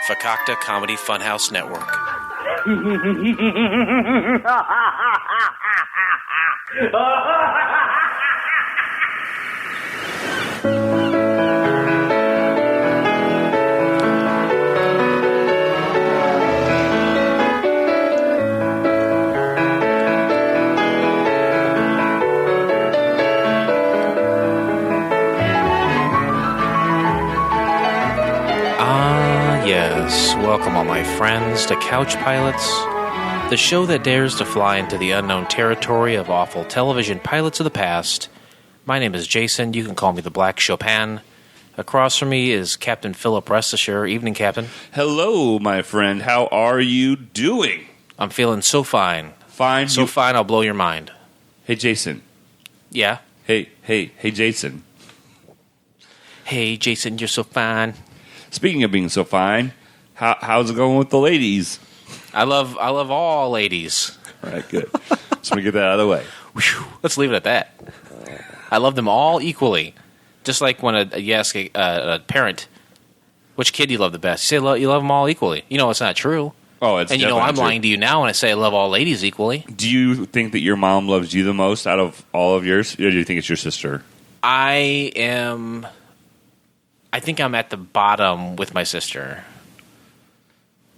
Fakakta Comedy Funhouse Network. Yes, welcome all my friends to Couch Pilots, the show that dares to fly into the unknown territory of awful television pilots of the past. My name is Jason. You can call me the Black Chopin. Across from me is Captain Philip Restisher. Evening, Captain. Hello, my friend. How are you doing? I'm feeling so fine. Fine? So fine, I'll blow your mind. Hey, Jason. Yeah? Hey, Jason. Hey, Jason, you're so fine. Speaking of being so fine, how's it going with the ladies? I love all ladies. All right, good. Just want to get that out of the way. Whew, let's leave it at that. I love them all equally. Just like when you ask a parent, which kid do you love the best? You say you love them all equally. You know it's not true. Oh, it's and you know I'm lying to you now when I say I love all ladies equally. Do you think that your mom loves you the most out of all of yours, or do you think it's your sister? I think I'm at the bottom with my sister.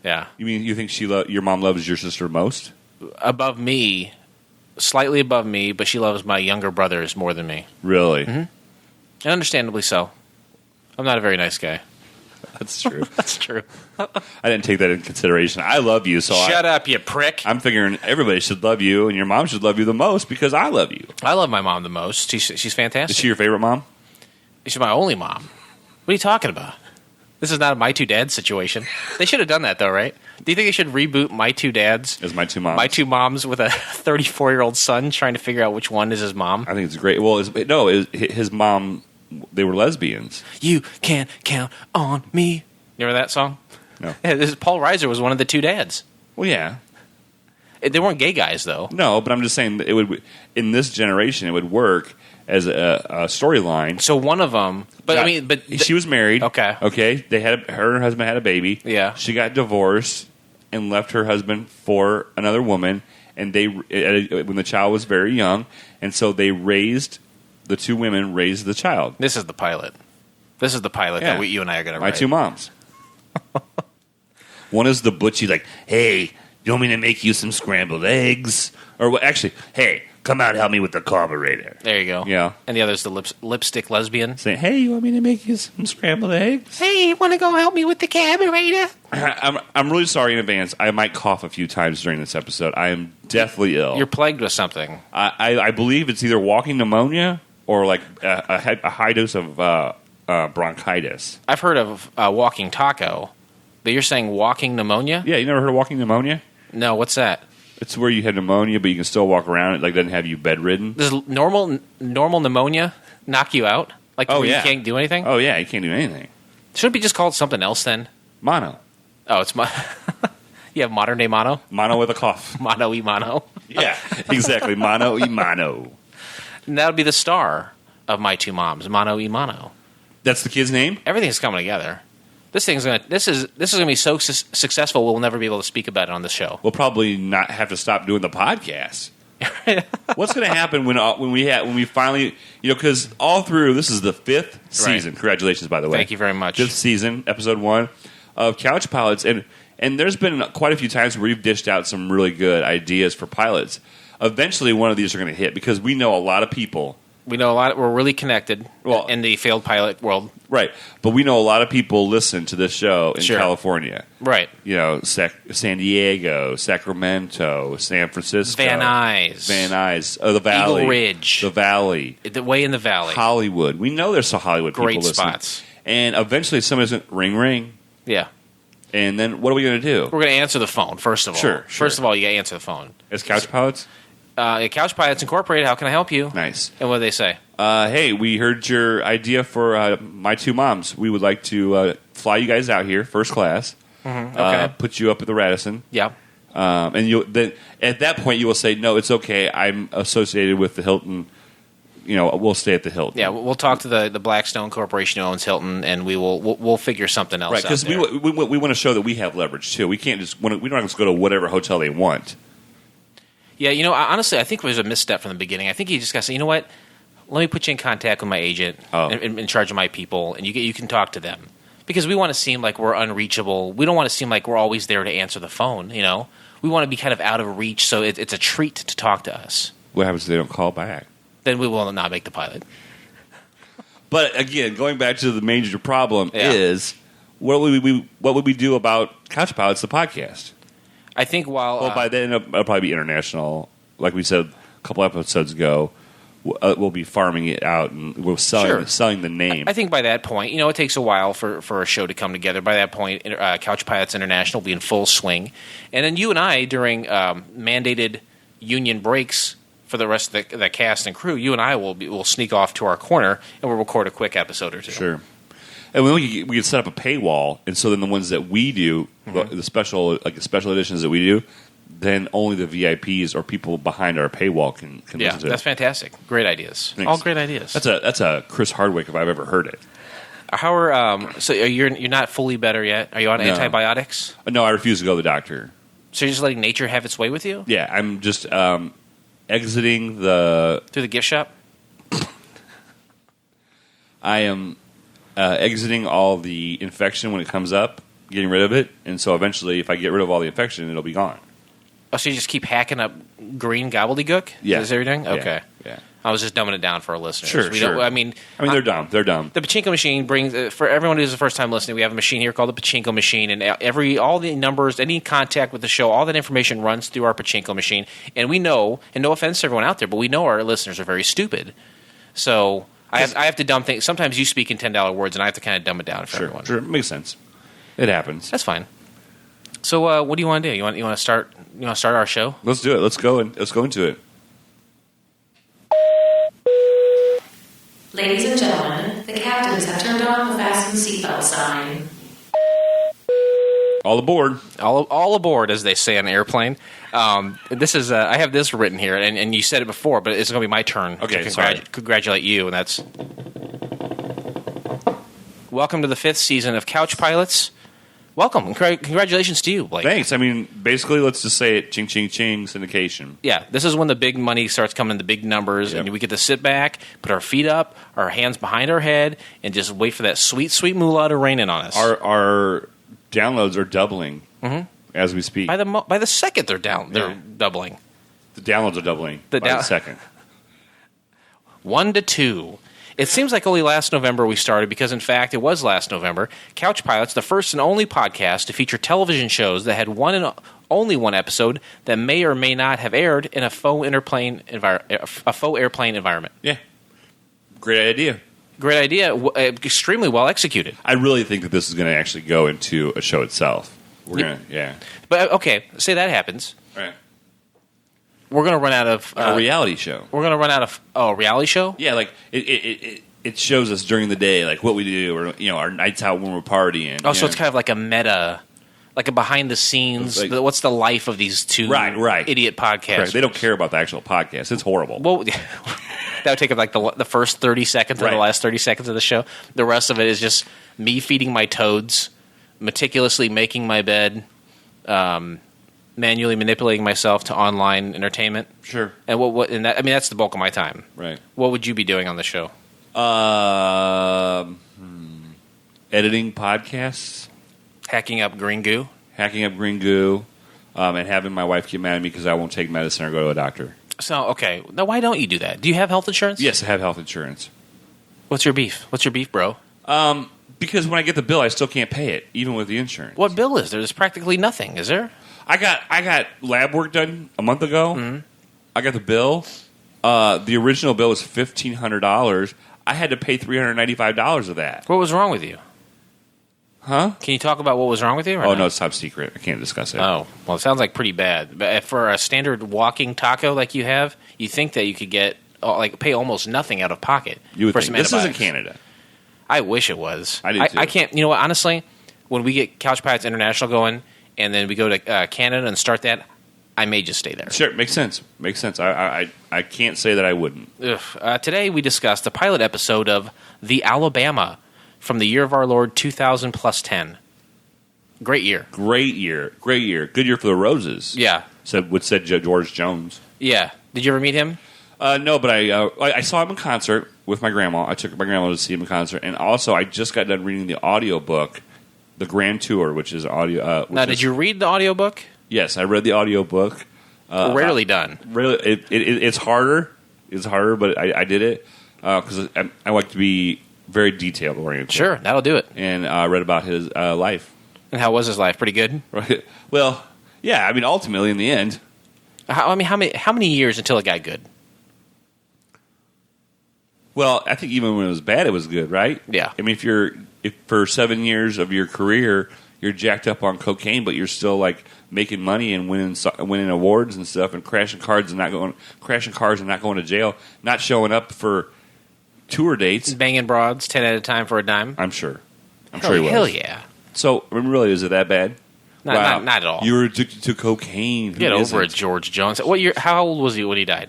Yeah. You mean you think your mom loves your sister most? Above me, slightly above me, but she loves my younger brothers more than me. Really? Mm-hmm. And understandably so. I'm not a very nice guy. That's true. That's true. I didn't take that into consideration. I love you, so Shut up, you prick. I'm figuring everybody should love you, and your mom should love you the most because I love you. I love my mom the most. She's fantastic. Is she your favorite mom? She's my only mom. What are you talking about? This is not a My Two Dads situation. They should have done that, though, right? Do you think they should reboot My Two Dads? As My Two Moms? My Two Moms with a 34-year-old son trying to figure out which one is his mom? I think it's great. Well, his mom, they were lesbians. You can't count on me. You remember that song? No. Yeah, Paul Reiser was one of the two dads. Well, yeah. They weren't gay guys, though. No, but I'm just saying that it would, in this generation, it would work as a storyline. So one of them, she was married. Okay. Her and her husband had a baby. Yeah. She got divorced and left her husband for another woman. And when the child was very young, and so the two women raised the child. This is the pilot. That you and I are going to write. My Two Moms. One is the butchie, like, hey, you want me to make you some scrambled eggs? Or actually, hey, come out and help me with the carburetor. There you go. Yeah. And the other's the lipstick lesbian. Saying, hey, you want me to make you some scrambled eggs? Hey, you want to go help me with the carburetor? I'm really sorry in advance. I might cough a few times during this episode. I am deathly ill. You're plagued with something. I believe it's either walking pneumonia or like a high dose of bronchitis. I've heard of walking taco, but you're saying walking pneumonia? Yeah, you never heard of walking pneumonia? No, what's that? It's where you have pneumonia, but you can still walk around. It doesn't have you bedridden. Does normal pneumonia knock you out? You can't do anything? Oh, yeah, you can't do anything. Should it be just called something else then? Mono. Oh, it's you have modern day mono? Mono with a cough. Mono y mono. Yeah, exactly. Mono y mono. And that would be the star of My Two Moms, Mono y mono. That's the kid's name? Everything's coming together. This is gonna be so successful we'll never be able to speak about it on the show. We'll probably not have to stop doing the podcast. What's going to happen when we finally, because all through this is the 5th season. Right. Congratulations, by the way. Thank you very much. 5th season, episode 1 of Couch Pilots, and there's been quite a few times where we've dished out some really good ideas for pilots. Eventually, one of these are going to hit because we know a lot of people. We know a lot. We're really connected in the failed pilot world. Right. But we know a lot of people listen to this show in California. Right. San Diego, Sacramento, San Francisco. Van Nuys. The Valley. Eagle Ridge. The Valley. Way in the Valley. Hollywood. We know there's some Hollywood people listening. Great spots. And eventually somebody's going to ring. Yeah. And then what are we going to do? We're going to answer the phone, first of all. Sure. First of all, you got to answer the phone. As Couch Pilots? Couch Pilots Incorporated, how can I help you? Nice. And what do they say? Hey, we heard your idea for My Two Moms. We would like to fly you guys out here, first class. Mm-hmm. Okay. Put you up at the Radisson. Yeah. And then at that point you will say, no, it's okay. I'm associated with the Hilton we'll stay at the Hilton. Yeah, we'll talk to the Blackstone Corporation who owns Hilton, and we'll figure something else out. Right, because we want to show that we have leverage too. We can't we don't just go to whatever hotel they want. Yeah, honestly, I think it was a misstep from the beginning. I think you just got to say, you know what? Let me put you in contact with my agent in charge of my people, and you can talk to them. Because we want to seem like we're unreachable. We don't want to seem like we're always there to answer the phone, We want to be kind of out of reach, so it's a treat to talk to us. What happens if they don't call back? Then we will not make the pilot. But again, going back to the major problem is, what would we do about Couch Pilots, the podcast? I think by then it'll probably be international. Like we said a couple episodes ago, we'll be farming it out and we'll selling the name. I think by that point, it takes a while for a show to come together. By that point, Couch Pilots International will be in full swing, and then you and I, during mandated union breaks for the rest of the cast and crew, you and I will sneak off to our corner and we'll record a quick episode or two. Sure. And we can set up a paywall, and so then the ones that we do, the special editions that we do, then only the VIPs or people behind our paywall can listen to it. That's fantastic. Great ideas. Thanks. All great ideas. That's a Chris Hardwick if I've ever heard it. How are so you're not fully better yet? Are you on antibiotics? No, I refuse to go to the doctor. So you're just letting nature have its way with you? Yeah, I'm just exiting through the gift shop. I am exiting all the infection when it comes up, getting rid of it, and so eventually, if I get rid of all the infection, it'll be gone. Oh, so you just keep hacking up green gobbledygook? Yeah. Is that everything? Okay. Yeah. I was just dumbing it down for our listeners. Sure. I mean, they're dumb. They're dumb. The Pachinko machine brings, for everyone who's the first time listening, we have a machine here called the Pachinko machine, and all the numbers, any contact with the show, all that information runs through our Pachinko machine, and we know, and no offense to everyone out there, but we know our listeners are very stupid. So I have to dumb things. Sometimes you speak in $10 words, and I have to kind of dumb it down for everyone. Sure, makes sense. It happens. That's fine. So what do you want to do? You want to start our show? Let's do it. Let's go into it. Ladies and gentlemen, the captains have turned on the fasten seatbelt sign. All aboard. All aboard, as they say on an airplane. This is I have this written here, and you said it before, but it's going to be my turn to congratulate you, and that's welcome to the 5th season of Couch Pilots. Welcome. Congratulations to you, Blake. Thanks. I mean, basically, let's just say it, ching, ching, ching, syndication. Yeah, this is when the big money starts coming in, the big numbers, and we get to sit back, put our feet up, our hands behind our head, and just wait for that sweet, sweet moolah to rain in on us. Our downloads are doubling as we speak. By the second they're doubling. The downloads are doubling by the second. 1 to 2. It seems like only last November we started because, in fact, it was last November. Couch Pilots, the first and only podcast to feature television shows that had one and only one episode that may or may not have aired in a faux airplane environment. Yeah. Great idea. Extremely well executed. I really think that this is going to actually go into a show itself. But, okay, say that happens. Right. We're going to run out of... a reality show. We're going to run out of... Oh, a reality show? Yeah, like, it shows us during the day, like, what we do, or, our nights out when we're partying. Oh, so it's kind of like a meta... Like a behind-the-scenes... what's the life of these two idiot podcasts? Correct. They don't care about the actual podcast. It's horrible. Well, that would take up, like, the first 30 seconds or the last 30 seconds of the show. The rest of it is just me feeding my toads, meticulously making my bed... manually manipulating myself to online entertainment. Sure. And that's the bulk of my time. Right. What would you be doing on the show? Editing podcasts. Hacking up green goo. And having my wife get mad at me because I won't take medicine or go to a doctor. So, okay. Now, why don't you do that? Do you have health insurance? Yes, I have health insurance. What's your beef? Bro? Because when I get the bill, I still can't pay it, even with the insurance. What bill is there? There's practically nothing, is there? I got lab work done a month ago. Mm-hmm. I got the bill. The original bill was $1,500. I had to pay $395 of that. What was wrong with you? Huh? Can you talk about what was wrong with you? No, it's top secret. I can't discuss it. Oh, well, it sounds like pretty bad. But for a standard walking taco like you have, you think that you could get pay almost nothing out of pocket. You would for think. some This antibiotics. isn't Canada. I wish it was. I do too. I can't. You know what? Honestly, when we get Couch Pilots International going, and then we go to Canada and start that, I may just stay there. Sure, makes sense. Makes sense. I can't say that I wouldn't. Today we discussed the pilot episode of The Alabama from the year of our Lord 2000 plus 10. Great year. Great year. Great year. Good year for the Roses. Yeah. Said George Jones. Yeah. Did you ever meet him? No, but I saw him in concert with my grandma. I took my grandma to see him in concert, and also I just got done reading the audiobook, The Grand Tour, which is audio. Now, did you read the audiobook? Yes, I read the audiobook. Rarely done. Really, it's harder. It's harder, but I did it because I like to be very detailed oriented. Sure, that'll do it. And I read about his life. And how was his life? Pretty good? Right. Well, yeah. I mean, ultimately, in the end, how many years until it got good? Well, I think even when it was bad, it was good, right? Yeah. I mean, if for 7 years of your career you're jacked up on cocaine, but you're still like making money and winning awards and stuff, and crashing cars and not going to jail, not showing up for tour dates, banging broads 10 at a time for a dime. I'm sure he was. Hell yeah. So, I mean, really, is it that bad? Not at all. You were addicted to cocaine. Get over it, George Jones. What year? How old was he when he died?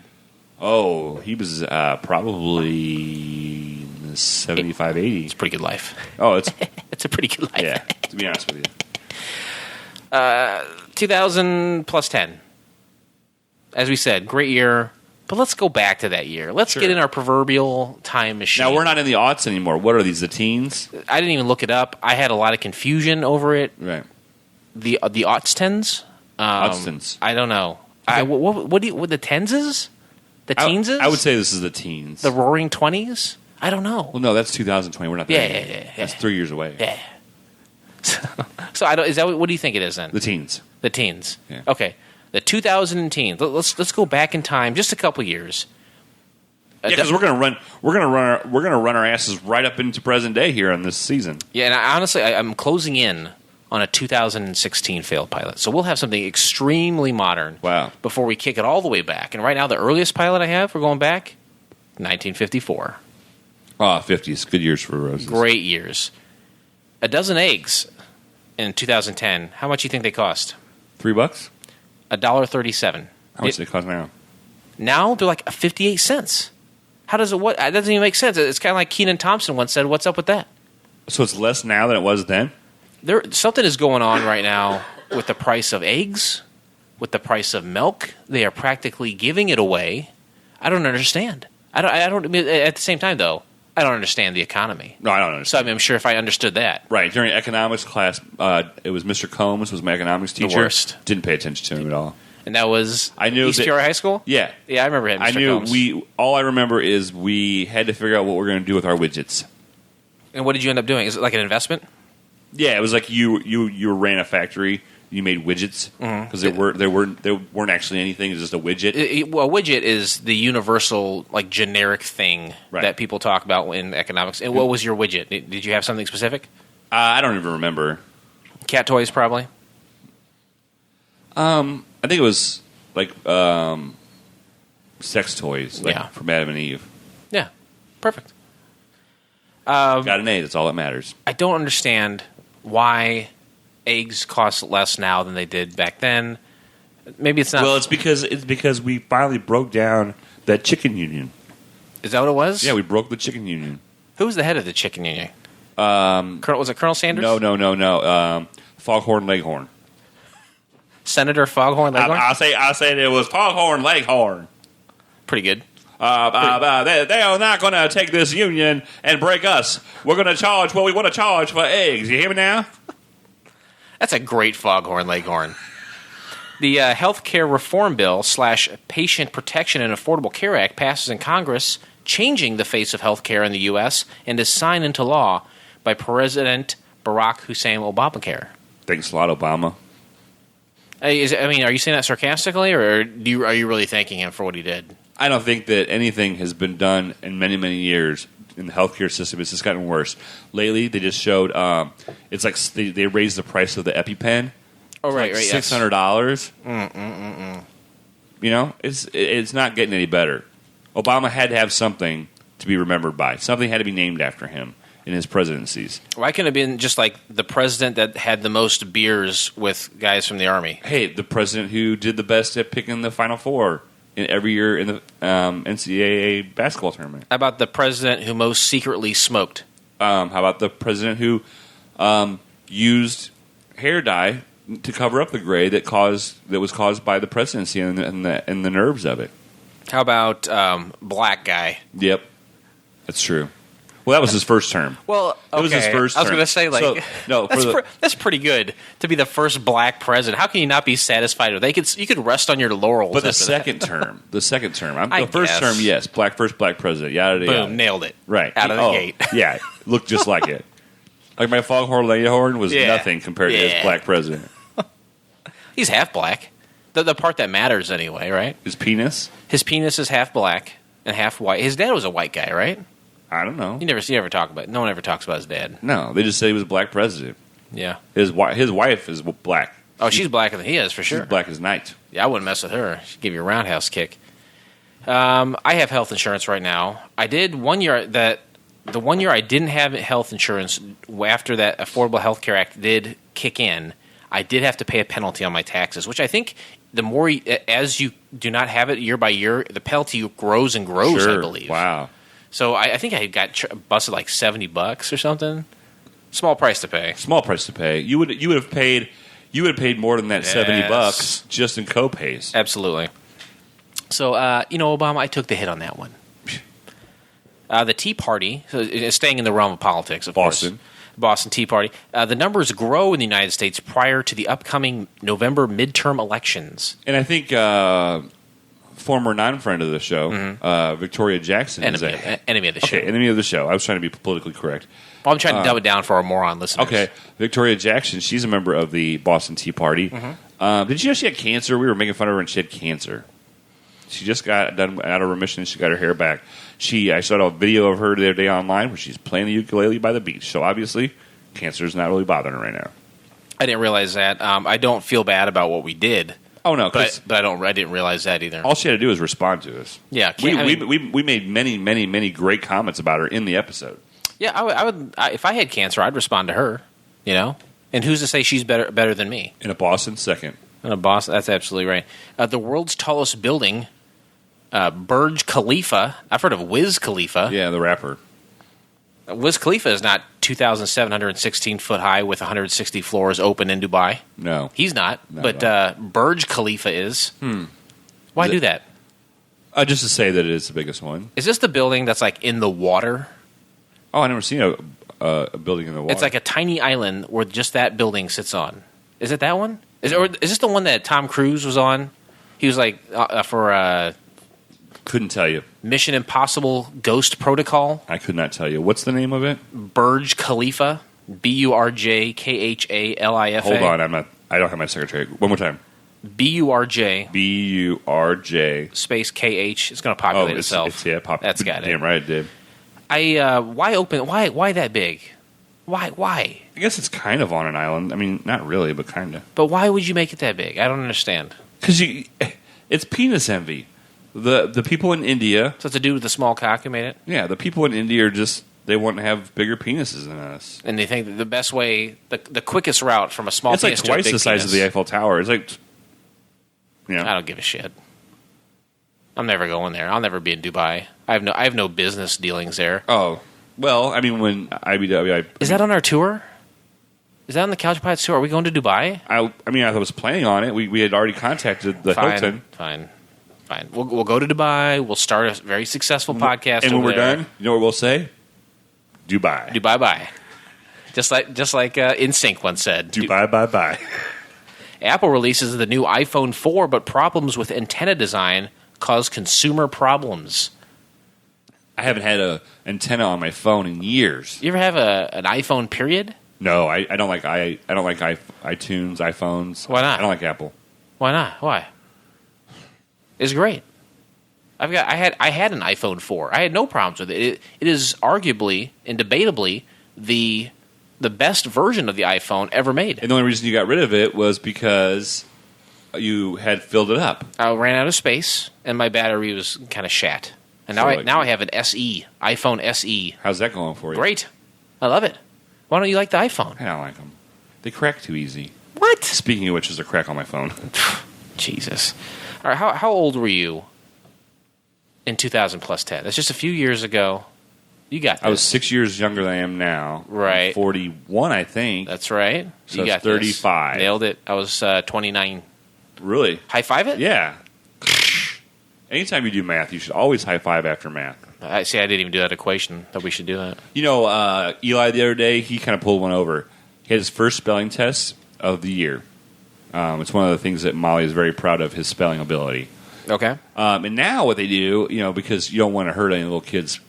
Oh, he was probably in the 75, 80. It's a pretty good life. Oh, it's it's a pretty good life. Yeah, to be honest with you. 2000 plus 10. As we said, great year. But let's go back to that year. Let's get in our proverbial time machine. Now, we're not in the aughts anymore. What are these, the teens? I didn't even look it up. I had a lot of confusion over it. Right. The aughts-tens? Aughts-tens. I don't know. What the tenses? The teenses? I would say this is the teens. The roaring 20s? I don't know. Well, no, that's 2020. We're not there yet. Yeah. That's 3 years away. Yeah. So what do you think it is then? The teens. The teens. Yeah. Okay. The 2000 teens. Let's go back in time just a couple years. Yeah, because we're gonna run our asses right up into present day here on this season. Yeah, and honestly, I'm closing in on a 2016 failed pilot, so we'll have something extremely modern. Wow. Before we kick it all the way back, and right now the earliest pilot I have, we're going back, 1954. 50s, good years for Roses. Great years. A dozen eggs in 2010. How much do you think they cost? $3. $1.37. How much do they cost now? Now they're like 58 cents. How does it? What? That doesn't even make sense. It's kind of like Kenan Thompson once said. What's up with that? So it's less now than it was then? Something is going on right now with the price of eggs, with the price of milk. They are practically giving it away. I don't understand. I don't. At the same time, though, I don't understand the economy. No, I don't understand. So I'm sure if I understood that. Right. During economics class, it was Mr. Combs was my economics teacher. The worst. Didn't pay attention to him at all. And that was East Peoria High School? Yeah. Yeah, I remember him. I knew all I remember is we had to figure out what we're going to do with our widgets. And what did you end up doing? Is it like an investment? Yeah, it was like you ran a factory. You made widgets because they weren't actually anything. It was just a widget. Well, a widget is the universal, like, generic thing that people talk about in economics. And what was your widget? Did you have something specific? I don't even remember. Cat toys, probably. I think it was like sex toys, from Adam and Eve. Yeah, perfect. Got an A. That's all that matters. I don't understand why eggs cost less now than they did back then. Maybe it's not. Well, it's because we finally broke down that chicken union. Is that what it was? Yeah, we broke the chicken union. Who was the head of the chicken union? Was it Colonel Sanders? No. Foghorn Leghorn. Senator Foghorn Leghorn? I said it was Foghorn Leghorn. Pretty good. They are not going to take this union and break us. We're going to charge what we want to charge for eggs. You hear me now? That's a great Foghorn Leghorn. The Healthcare Reform Bill / Patient Protection and Affordable Care Act passes in Congress, changing the face of healthcare in the U.S. and is signed into law by President Barack Hussein Obamacare. Thanks a lot, Obama. Are you saying that sarcastically, or are you really thanking him for what he did? I don't think that anything has been done in many, many years in the healthcare system. It's just gotten worse. Lately, they just showed it's like they raised the price of the EpiPen. Oh, right, like $600. You know, it's not getting any better. Obama had to have something to be remembered by. Something had to be named after him, in his presidencies. Why couldn't it have been just like the president that had the most beers with guys from the Army? Hey, the president who did the best at picking the Final Four in every year in the NCAA basketball tournament. How about the president who most secretly smoked? How about the president who used hair dye to cover up the gray that was caused by the presidency and the nerves of it? How about black guy? Yep, that's true. Well, that was his first term. Well, okay. It was his first term. I was going to say, like, so, no, that's pretty good to be the first black president. How can you not be satisfied with it? You could rest on your laurels. But the second term, the first term, yes, first black president. Yada, yada. Boom, nailed it. Right. Out of the gate. Yeah, looked just like it. Like my foghorn leghorn was nothing compared to his black president. He's half black. The part that matters anyway, right? His penis? His penis is half black and half white. His dad was a white guy, right? I don't know. You never talk about it. No one ever talks about his dad. No, they just say he was a black president. Yeah. His wife is black. Oh, she's blacker than he is, for sure. She's black as night. Yeah, I wouldn't mess with her. She'd give you a roundhouse kick. I have health insurance right now. I did 1 year the 1 year I didn't have health insurance after that Affordable Health Care Act did kick in, I did have to pay a penalty on my taxes, which I think the more as you do not have it year by year, the penalty grows and grows, sure. I believe. Wow. So I think I got busted like $70 or something. Small price to pay. Small price to pay. You would have paid more than that $70 just in co-pays. Absolutely. So Obama, I took the hit on that one. The Tea Party, staying in the realm of politics, of course. Boston Tea Party. The numbers grow in the United States prior to the upcoming November midterm elections. And I think former non-friend of the show, Victoria Jackson. Enemy of the show. Okay, enemy of the show. I was trying to be politically correct. Well, I'm trying to dumb it down for our moron listeners. Okay, Victoria Jackson, she's a member of the Boston Tea Party. Did you know she had cancer? We were making fun of her and she had cancer. She just got done out of remission and she got her hair back. I saw a video of her the other day online where she's playing the ukulele by the beach. So obviously, cancer is not really bothering her right now. I didn't realize that. I don't feel bad about what we did. Oh no, but I didn't realize that either. All she had to do was respond to us. Yeah, we made many great comments about her in the episode. Yeah, I would. If I had cancer, I'd respond to her. And who's to say she's better than me? In a Boston second. In a Boston, that's absolutely right. The world's tallest building, Burj Khalifa. I've heard of Wiz Khalifa. Yeah, the rapper. Wiz Khalifa is not 2,716 foot high with 160 floors open in Dubai. No. He's not. But Burj Khalifa is. Why do that? Just to say that it is the biggest one. Is this the building that's like in the water? Oh, I've never seen a building in the water. It's like a tiny island where just that building sits on. Is it that one? Is this the one that Tom Cruise was on? He was like for... Couldn't tell you. Mission Impossible Ghost Protocol. I could not tell you. What's the name of it? Burj Khalifa. BURJKHALIFA. Hold on, I don't have my secretary. One more time. BURJ. BURJ. Space KH. It's going to populate itself. That's got it. Damn right it did. Why open? Why that big? Why? I guess it's kind of on an island. I mean, not really, but kind of. But why would you make it that big? I don't understand. Because it's penis envy. The people in India. So it's a dude with a small cock who made it? Yeah, the people in India are just, they want to have bigger penises than us. And they think that the best way, the quickest route from a small penis to a big penis. It's like twice the size of the Eiffel Tower. It's like, I don't give a shit. I'm never going there. I'll never be in Dubai. I have no business dealings there. Oh. Well, I mean, when IBW... Is that on our tour? Is that on the Couch Pilots tour? Are we going to Dubai? I was planning on it. We had already contacted the Hilton. Fine. We'll go to Dubai. We'll start a very successful podcast. And when we're done, you know what we'll say? Dubai. Dubai bye. Just like InSync once said. Dubai bye bye. Apple releases the new iPhone 4, but problems with antenna design cause consumer problems. I haven't had an antenna on my phone in years. You ever have an iPhone period? No, I don't like iTunes, iPhones. Why not? I don't like Apple. Why not? Why? It's great. I had an iPhone 4. I had no problems with it. It is arguably and debatably the best version of the iPhone ever made. And the only reason you got rid of it was because you had filled it up. I ran out of space, and my battery was kind of shat. And now I have an SE, iPhone SE. How's that going for you? Great. I love it. Why don't you like the iPhone? I don't like them. They crack too easy. What? Speaking of which, there's a crack on my phone. Jesus. All right, how old were you in 2000 plus 10? That's just a few years ago. You got this. I was 6 years younger than I am now. Right. I'm 41, I think. That's right. So you got 35. This. Nailed it. I was 29. Really? High five it? Yeah. Anytime you do math, you should always high five after math. I didn't even do that equation. That we should do that. You know, Eli the other day, he kind of pulled one over. He had his first spelling test of the year. It's one of the things that Molly is very proud of, his spelling ability. Okay. And now what they do, because you don't want to hurt any little kids'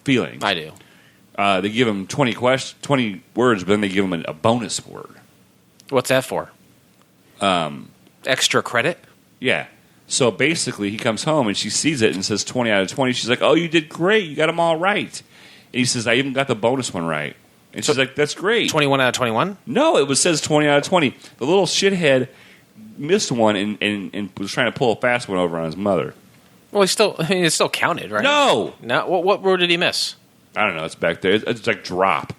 feelings. I do. They give them 20 words, but then they give them a bonus word. What's that for? Extra credit? Yeah. So basically, he comes home and she sees it and says 20 out of 20. She's like, oh, you did great. You got them all right. And he says, I even got the bonus one right. And she's like, that's great. 21 out of 21? No, it says 20 out of 20. The little shithead missed one and was trying to pull a fast one over on his mother. Well, it's still counted, right? No. What word did he miss? I don't know. It's back there. It's like drop.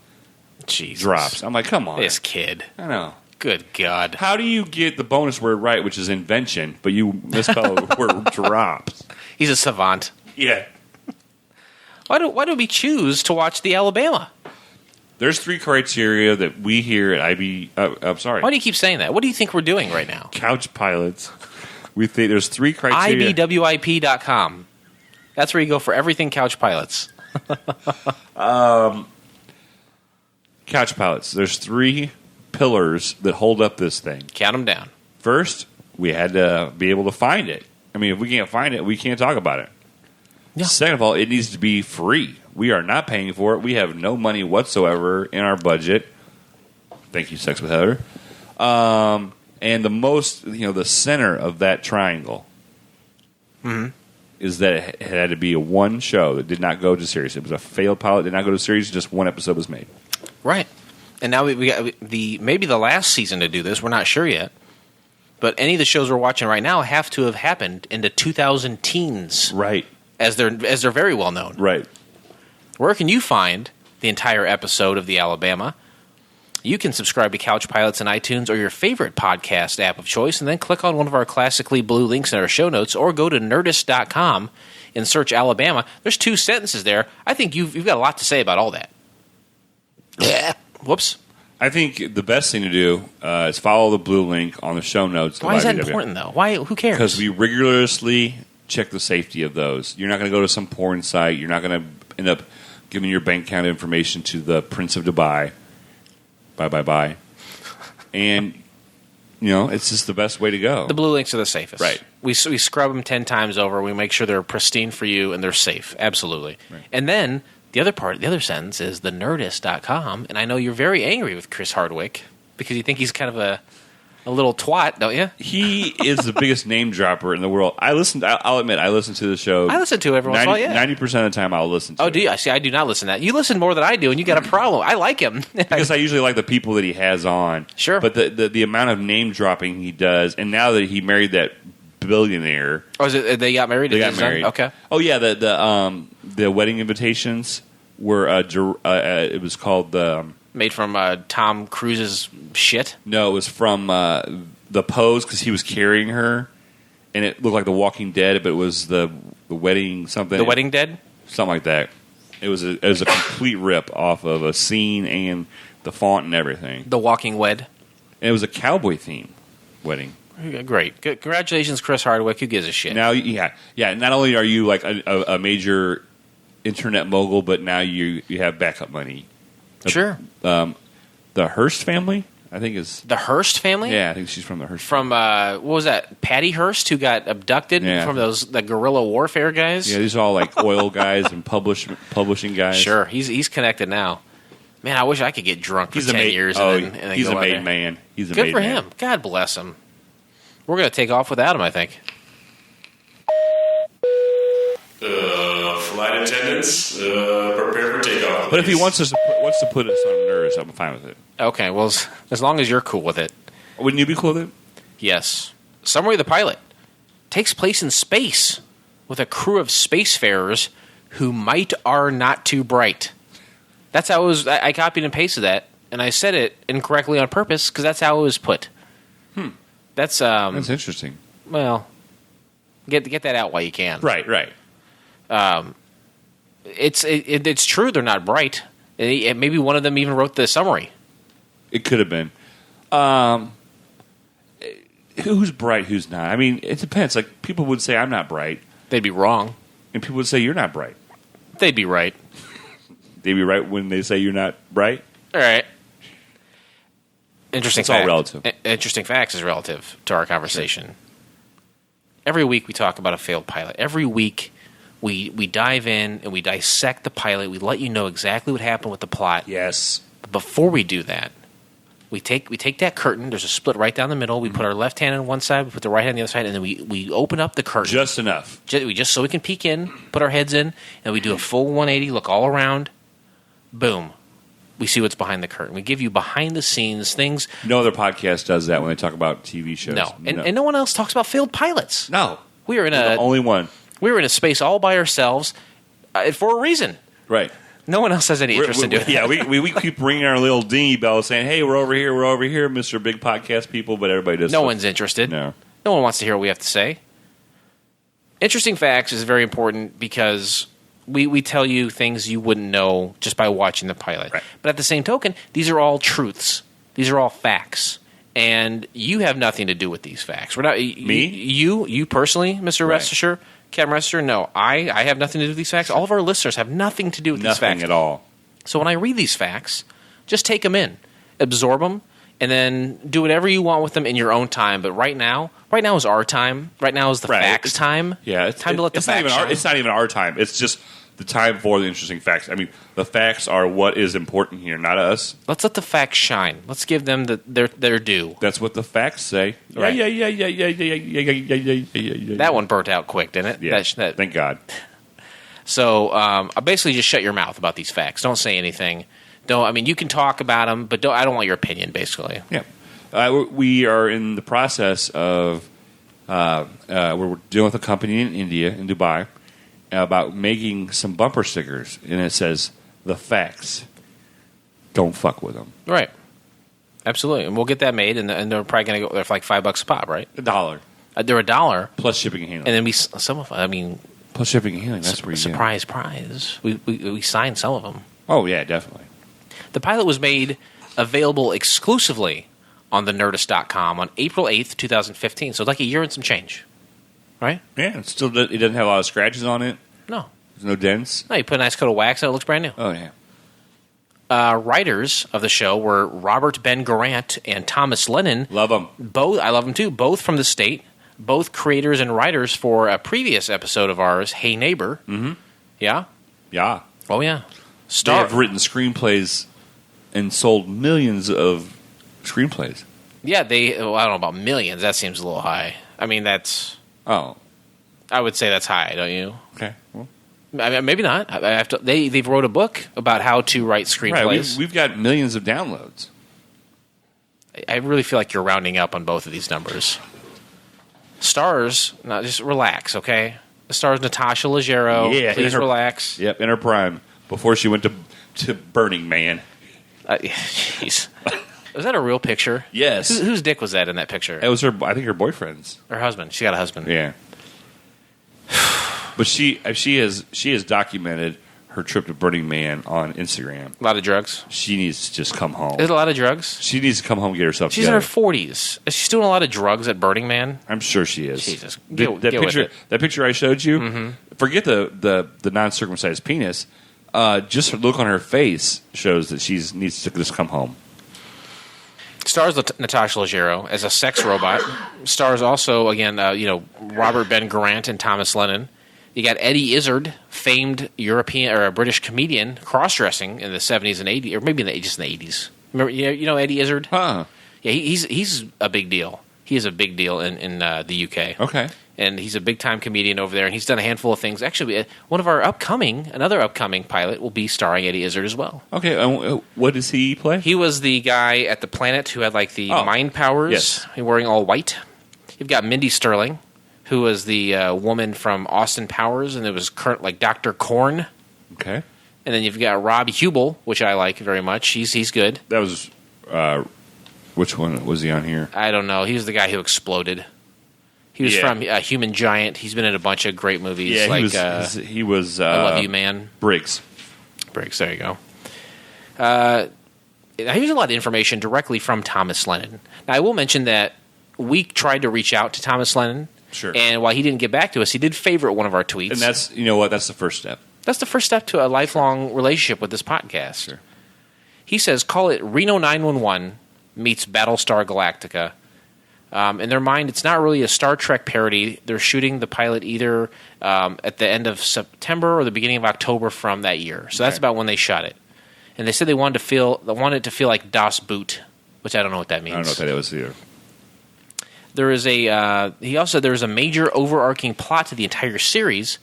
Jesus. Drops. I'm like, come on. This kid. I know. Good God. How do you get the bonus word right, which is invention, but you misspell the word drops? He's a savant. Yeah. Why do we choose to watch the Alabama? There's 3 criteria that we here at I'm sorry. Why do you keep saying that? What do you think we're doing right now? Couch Pilots. We think there's 3 criteria. IBWIP.com. That's where you go for everything Couch Pilots. Couch Pilots. There's 3 pillars that hold up this thing. Count them down. First, we had to be able to find it. I mean, if we can't find it, we can't talk about it. Yeah. Second of all, it needs to be free. We are not paying for it. We have no money whatsoever in our budget. Thank you, Sex with Heather. And the most, the center of that triangle is that it had to be a one show that did not go to series. It was a failed pilot, did not go to series, just one episode was made. Right. And now we got maybe the last season to do this. We're not sure yet. But any of the shows we're watching right now have to have happened in the 2000 teens. Right. As they're very well known. Right. Where can you find the entire episode of the Alabama? You can subscribe to Couch Pilots in iTunes or your favorite podcast app of choice, and then click on one of our classically blue links in our show notes, or go to Nerdist.com and search Alabama. There's 2 sentences there. I think you've got a lot to say about all that. Whoops. I think the best thing to do is follow the blue link on the show notes. Why is that important, though? Why? Who cares? Because we rigorously check the safety of those. You're not going to go to some porn site. You're not going to end up giving your bank account information to the Prince of Dubai. Bye. And, it's just the best way to go. The blue links are the safest. Right. We scrub them 10 times over. We make sure they're pristine for you and they're safe. Absolutely. Right. And then the other sentence is the Nerdist.com. And I know you're very angry with Chris Hardwick because you think he's kind of a little twat, don't you? He is the biggest name dropper in the world. I'll admit, I listen to the show. I listen to it every once in a while, yeah. 90% of the time I'll listen to it. Oh, do you? I see. I do not listen to that. You listen more than I do, and you got a problem. I like him. Because I usually like the people that he has on. Sure. But the amount of name dropping he does, and now that he married that billionaire. Oh, is it, they got married? They got married. Okay. Oh, yeah, the wedding invitations were, it was called made from Tom Cruise's shit? No, it was from the pose because he was carrying her, and it looked like The Walking Dead, but it was the wedding something. The Wedding Dead? Something like that. It was a complete rip off of a scene and the font and everything. The Walking Wed? And it was a cowboy theme wedding. Great. Congratulations, Chris Hardwick. Who gives a shit? Now, yeah. Not only are you like a major internet mogul, but now you have backup money. Sure. The Hearst family, I think is the Hearst family. Yeah, I think she's from the Hearst. From what was that? Patty Hearst, who got abducted from the guerrilla warfare guys. Yeah, these are all like oil guys and publishing guys. Sure, he's connected now. Man, I wish I could get drunk for 10 years. And then he's go a made man. He's a good made for man. him. God bless him. We're gonna take off without him, I think. Flight attendants, prepare for takeoff. But if he wants to put us on Nerdist, I'm fine with it. Okay, well, as long as you're cool with it. Wouldn't you be cool with it? Yes. Summary of the pilot takes place in space with a crew of spacefarers who might are not too bright. That's how it was. I copied and pasted that, and I said it incorrectly on purpose because that's how it was put. That's interesting. Well, get that out while you can. Right. It's true they're not bright. Maybe one of them even wrote the summary. It could have been. Who's bright, who's not? I mean, it depends. Like, people would say I'm not bright. They'd be wrong. And people would say you're not bright. They'd be right. They'd be right when they say you're not bright? All right. Interesting fact. It's all relative. Interesting facts is relative to our conversation. Sure. Every week we talk about a failed pilot. Every week we dive in and we dissect the pilot. We let you know exactly what happened with the plot. Yes. But before we do that, we take that curtain. There's a split right down the middle. We put our left hand on one side. We put the right hand on the other side, and then we open up the curtain just enough. Just so we can peek in, put our heads in, and we do a full 180, look all around. Boom. We see what's behind the curtain. We give you behind the scenes things. No other podcast does that when they talk about TV shows. No, and no one else talks about failed pilots. No, we are the only one. We were in a space all by ourselves for a reason. Right. No one else has any interest in doing that. Yeah, we keep ringing our little dingy bell saying, hey, we're over here, Mr. Big Podcast people, but everybody does. No one's interested. No one wants to hear what we have to say. Interesting facts is very important because we tell you things you wouldn't know just by watching the pilot. Right. But at the same token, these are all truths. These are all facts. And you have nothing to do with these facts. We're not Me? You personally, Mr. Right. Restisher, Captain Restisher, no. I have nothing to do with these facts. All of our listeners have nothing to do with these facts. Nothing at all. So when I read these facts, just take them in, absorb them, and then do whatever you want with them in your own time. But right now is our time. Right now is the facts time. Yeah, it's time to let the facts shine. It's not even our time. It's just the time for the interesting facts. I mean, the facts are what is important here, not us. Let's let the facts shine. Let's give them their due. That's what the facts say. Right. Yeah. That one burnt out quick, didn't it? Yeah. Thank God. So I basically just shut your mouth about these facts. Don't say anything. You can talk about them, but I don't want your opinion, basically. Yeah. We are in the process of we're dealing with a company in India, in Dubai, about making some bumper stickers, and it says, the facts. Don't fuck with them. Right. Absolutely. And we'll get that made, and they're probably going to go, they're like $5 a pop, right? $1. They're $1. Plus shipping and handling. And then plus shipping and handling, that's where you surprise prize. We signed some of them. Oh, yeah, definitely. The pilot was made available exclusively on the Nerdist.com on April 8th, 2015. So it's like a year and some change. Right? Yeah, it doesn't have a lot of scratches on it. No. There's no dents. No, you put a nice coat of wax and it looks brand new. Oh, yeah. Writers of the show were Robert Ben Garant and Thomas Lennon. Love them. I love them too. Both from the state. Both creators and writers for a previous episode of ours, Hey Neighbor. Mm-hmm. Yeah? Yeah. Oh, yeah. They have written screenplays and sold millions of screenplays. Yeah, I don't know about millions. That seems a little high. I mean, that's... Oh. I would say that's high, don't you? Okay. Well. I mean, maybe not. They've wrote a book about how to write screenplays. Right, we've got millions of downloads. I really feel like you're rounding up on both of these numbers. Stars, just relax, okay? The stars Natasha Leggero. Yeah, please relax. Yep, in her prime before she went to Burning Man. Jeez. Was that a real picture? Yes. Whose dick was that in that picture? It was her. I think her boyfriend's. Her husband. She got a husband. Yeah. But she has documented her trip to Burning Man on Instagram. A lot of drugs. She needs to just come home. Is it a lot of drugs? She needs to come home and get herself She's together. in her 40s. Is she doing a lot of drugs at Burning Man? I'm sure she is. Jesus. That get picture, with it. that picture I showed you, Mm-hmm. forget the non-circumcised penis. Just her look on her face shows that she needs to just come home. Stars Natasha Leggero as a sex robot. Stars also, again, Robert Ben Garant and Thomas Lennon. You got Eddie Izzard, famed European or a British comedian, cross-dressing in the 70s and 80s, or maybe just in the 80s. Remember, you know Eddie Izzard? Huh. Yeah, he's a big deal. He is a big deal in the UK. Okay. And he's a big-time comedian over there, and he's done a handful of things. Actually, another upcoming pilot will be starring Eddie Izzard as well. Okay, what does he play? He was the guy at the planet who had like the mind powers. Yes. He wearing all white. You've got Mindy Sterling, who was the woman from Austin Powers, and it was current like Dr. Korn. Okay. And then you've got Rob Hubel, which I like very much. He's good. That was which one was he on here? I don't know. He was the guy who exploded. He was from Human Giant. He's been in a bunch of great movies. Yeah, like, he was I Love You, Man. Briggs. There you go. Here's a lot of information directly from Thomas Lennon. Now, I will mention that we tried to reach out to Thomas Lennon. Sure. And while he didn't get back to us, he did favorite one of our tweets. And that's, you know what, that's the first step. That's the first step to a lifelong relationship with this podcast. Sure. He says, call it Reno 911 meets Battlestar Galactica. In their mind, it's not really a Star Trek parody. They're shooting the pilot either at the end of September or the beginning of October from that year. So that's about when they shot it. And they said they wanted it to feel like Das Boot, which I don't know what that means. I don't know what that was either. There is he also said there is a major overarching plot to the entire series,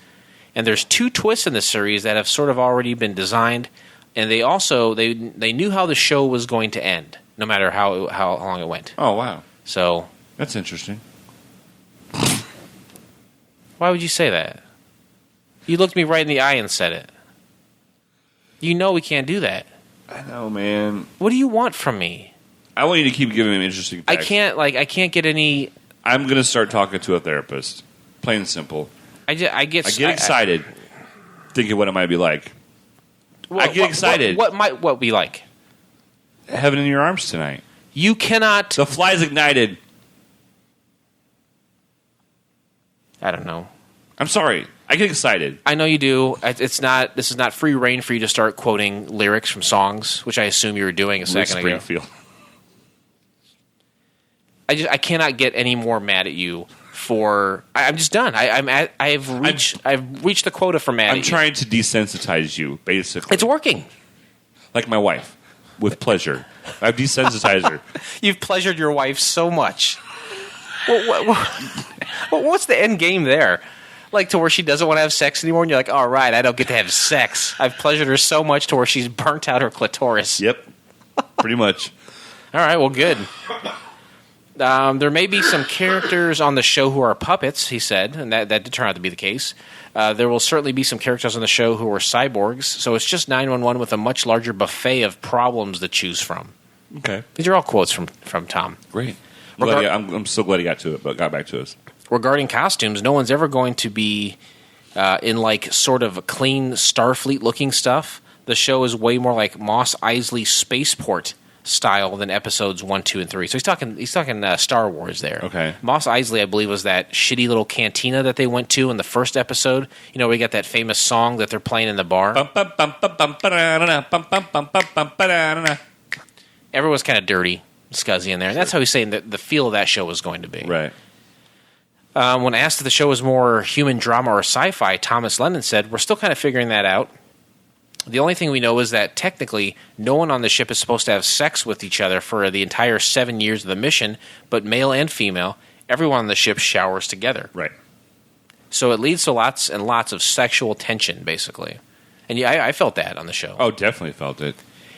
and there's 2 twists in the series that have sort of already been designed, and they also they knew how the show was going to end, no matter how long it went. Oh, wow. So that's interesting. Why would you say that? You looked me right in the eye and said it. You know we can't do that. I know, man. What do you want from me? I want you to keep giving me interesting facts. I can't get any. I'm going to start talking to a therapist. Plain and simple. I get excited thinking what it might be like. I get excited. What be like? Heaven in your arms tonight. You cannot. The fly's ignited. I don't know. I'm sorry. I get excited. I know you do. This is not free reign for you to start quoting lyrics from songs, which I assume you were doing a second ago. Springfield. I cannot get any more mad at you for. I'm just done. I've reached the quota for mad. I'm trying to desensitize you, basically. It's working. Like my wife, with pleasure. I've desensitized her. You've pleasured your wife so much. What's the end game there? Like to where she doesn't want to have sex anymore, and you're like, all right, I don't get to have sex. I've pleasured her so much to where she's burnt out her clitoris. Yep, pretty much. All right, well, good. There may be some characters on the show who are puppets, he said, and that did turn out to be the case. There will certainly be some characters on the show who are cyborgs, so it's just 911 with a much larger buffet of problems to choose from. Okay. These are all quotes from Tom. Great. I'm so glad he got back to us. Regarding costumes, no one's ever going to be in like sort of a clean Starfleet-looking stuff. The show is way more like Mos Eisley Spaceport style than episodes 1, 2, and 3. So he's talking Star Wars there. Okay. Mos Eisley, I believe, was that shitty little cantina that they went to in the first episode. You know, we got that famous song that they're playing in the bar. Everyone's kind of dirty, scuzzy in there. And that's how he's saying that the feel of that show was going to be. Right. When asked if the show was more human drama or sci-fi, Thomas Lennon said, we're still kind of figuring that out. The only thing we know is that technically no one on the ship is supposed to have sex with each other for the entire 7 years of the mission, but male and female, everyone on the ship showers together. Right. So it leads to lots and lots of sexual tension, basically. And yeah, I felt that on the show. Oh, definitely felt it.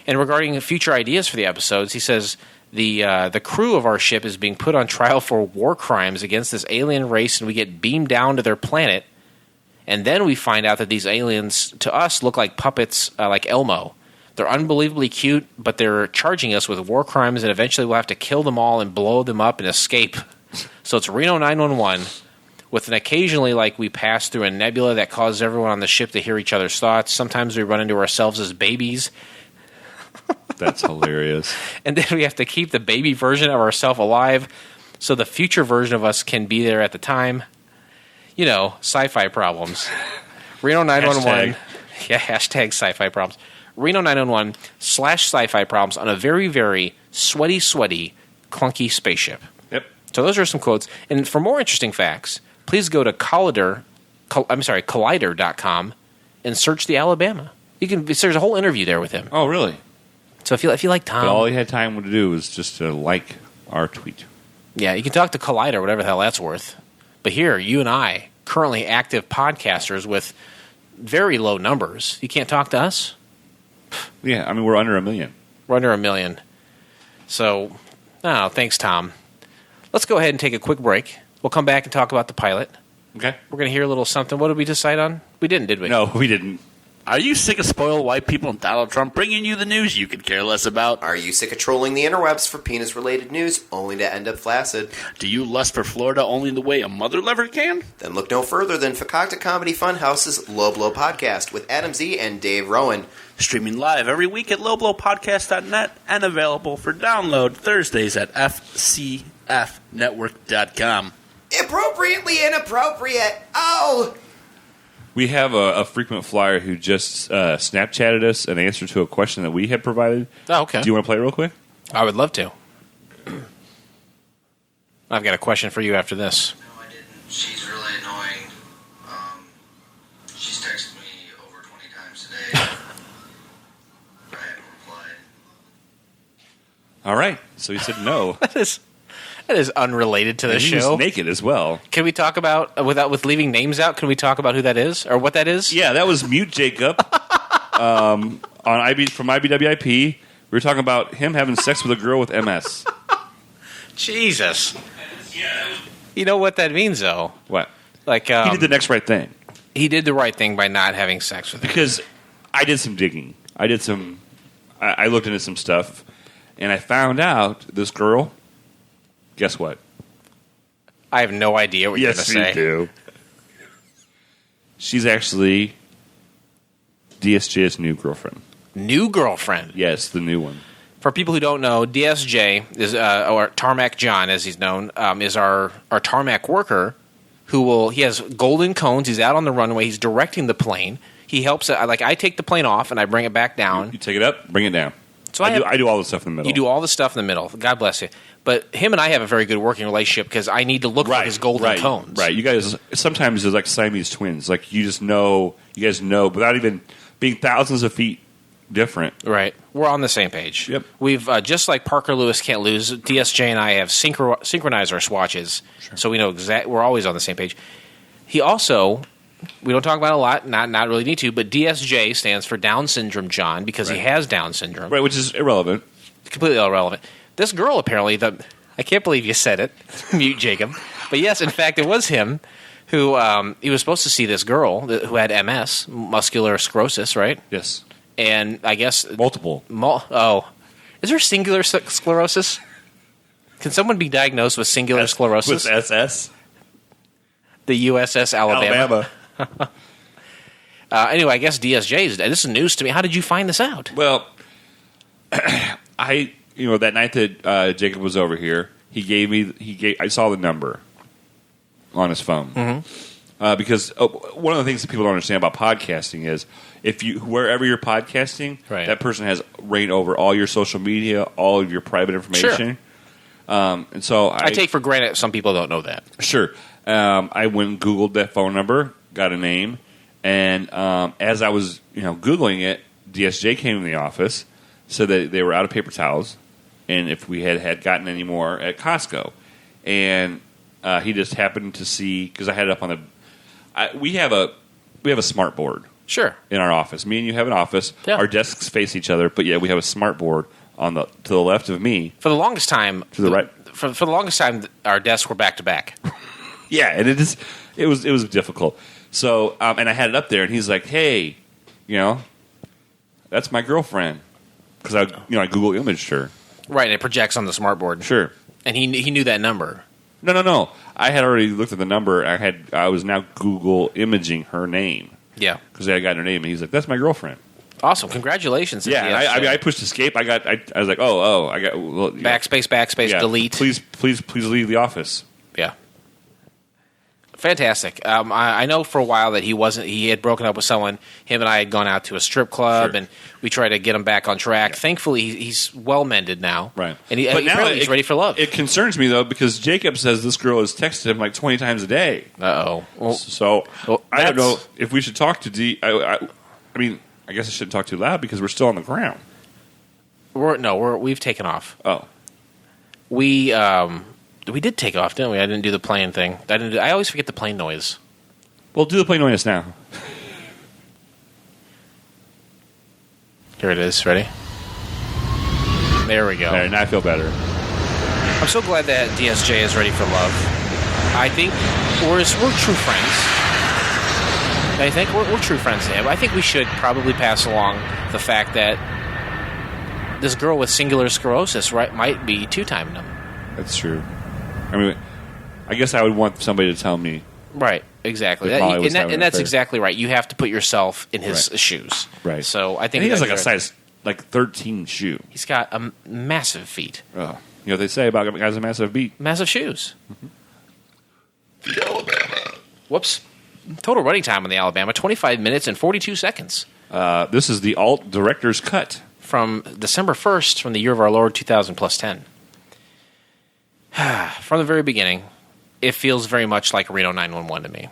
And regarding future ideas for the episodes, he says the crew of our ship is being put on trial for war crimes against this alien race, and we get beamed down to their planet. And then we find out that these aliens, to us, look like puppets like Elmo. They're unbelievably cute, but they're charging us with war crimes, and eventually we'll have to kill them all and blow them up and escape. So it's Reno 911, with an occasionally, like, we pass through a nebula that causes everyone on the ship to hear each other's thoughts. Sometimes we run into ourselves as babies. That's hilarious. And then we have to keep the baby version of ourselves alive so the future version of us can be there at the time. You know, sci-fi problems. Reno 911. Yeah, hashtag sci-fi problems. Reno 911 / sci-fi problems on a very, very sweaty, clunky spaceship. Yep. So those are some quotes. And for more interesting facts, please go to Collider.com and search the Alabama. There's a whole interview there with him. Oh, really? So if you like Tom, but all he had time to do was just to like our tweet. Yeah, you can talk to Collider, whatever the hell that's worth. But here, you and I, currently active podcasters with very low numbers, you can't talk to us? Yeah, I mean, we're under 1 million. We're under 1 million. So, thanks, Tom. Let's go ahead and take a quick break. We'll come back and talk about the pilot. Okay. We're going to hear a little something. What did we decide on? We didn't, did we? No, we didn't. Are you sick of spoiled white people and Donald Trump bringing you the news you could care less about? Are you sick of trolling the interwebs for penis-related news only to end up flaccid? Do you lust for Florida only the way a mother lover can? Then look no further than Fakakta Comedy Funhouse's Low Blow Podcast with Adam Z and Dave Rowan. Streaming live every week at lowblowpodcast.net and available for download Thursdays at fcfnetwork.com. Appropriately inappropriate. Oh! We have a frequent flyer who just Snapchatted us an answer to a question that we had provided. Oh, okay. Do you want to play it real quick? I would love to. I've got a question for you after this. No, I didn't. She's really annoying. She's texted me over 20 times today. I haven't replied. All right. So he said no. That is unrelated to the And he show. was naked as well. Can we talk about, with leaving names out, can we talk about who that is or what that is? Yeah, that was Mute Jacob on from IBWIP. We were talking about him having sex with a girl with MS. Jesus. You know what that means, though? What? Like He did the next right thing. He did the right thing by not having sex with her. Because I did some digging. I looked into some stuff, and I found out this girl, guess what? I have no idea what you're going to say. Yes, you do. She's actually DSJ's new girlfriend. New girlfriend. Yes, the new one. For people who don't know, DSJ is, or Tarmac John, as he's known, is our tarmac worker. He has golden cones. He's out on the runway. He's directing the plane. He helps. I take the plane off and I bring it back down. You take it up, bring it down. So I do all the stuff in the middle. You do all the stuff in the middle. God bless you. But him and I have a very good working relationship because I need to look like his golden cones. Right. You guys sometimes it's like Siamese twins. Like you guys know without even being thousands of feet different. Right. We're on the same page. Yep. We've just like Parker Lewis can't lose. DSJ and I have synchronized our swatches, so we know we're always on the same page. He also, we don't talk about it a lot, not really need to, but DSJ stands for Down Syndrome John because he has Down syndrome. Right, which is irrelevant. Completely irrelevant. This girl apparently, I can't believe you said it, Mute Jacob, but yes, in fact, it was him who he was supposed to see this girl who had MS, muscular sclerosis, right? Yes. And I guess Multiple. Is there singular sclerosis? Can someone be diagnosed with singular sclerosis? With SS? The USS Alabama. Anyway, I guess DSJ this is news to me. How did you find this out? Well, that night that Jacob was over here, I saw the number on his phone. Mm-hmm. Because one of the things that people don't understand about podcasting is wherever you're podcasting, that person has reign over all your social media, all of your private information. Sure. And so I take for granted some people don't know that. Sure. I went and Googled that phone number, got a name, and as I was Googling it, DSJ came in the office, said that they were out of paper towels, and if we had gotten any more at Costco. And he just happened to see, because I had it up on the... We have a smart board. Sure. In our office. Me and you have an office. Yeah. Our desks face each other, but yeah, we have a smart board to the left of me. For the longest time... To the right. For the longest time, our desks were back to back. Yeah, and it was difficult. So, and I had it up there, and he's like, "Hey, that's my girlfriend," because I Google imaged her. Right, and it projects on the smart board. Sure. And he knew that number. No. I had already looked at the number. I was now Google imaging her name. Yeah, because I got her name, and he's like, "That's my girlfriend." Awesome, congratulations! Yeah, I pushed escape. I was like, I got backspace, delete. Please leave the office. Yeah. Fantastic. I know for a while that he had broken up with someone. Him and I had gone out to a strip club, and we tried to get him back on track. Yeah. Thankfully, he's well mended now. Right. And he's ready for love. It concerns me, though, because Jacob says this girl has texted him like 20 times a day. Uh-oh. Well, I don't know if we should talk to D. I mean, I guess I shouldn't talk too loud because we're still on the ground. We've taken off. Oh. We did take off, didn't we? I didn't do the plane thing. I always forget the plane noise. Well, do the plane noise now. Here it is. Ready? There we go. All right, now I feel better. I'm so glad that DSJ is ready for love. I think we're true friends. I think we're true friends to him. I think we should probably pass along the fact that this girl with singular sclerosis might be two-timing him. That's true. I mean, I guess I would want somebody to tell me. Right, exactly. And that's exactly right. You have to put yourself in his shoes. Right. So I think he has like a size 13 shoe. He's got massive feet. Oh. You know what they say about guys with massive feet? Massive shoes. The Alabama. Whoops. Total running time on the Alabama, 25 minutes and 42 seconds. This is the alt director's cut. From December 1st, from the year of our Lord 2000 plus 10. From the very beginning, it feels very much like Reno 911 to me.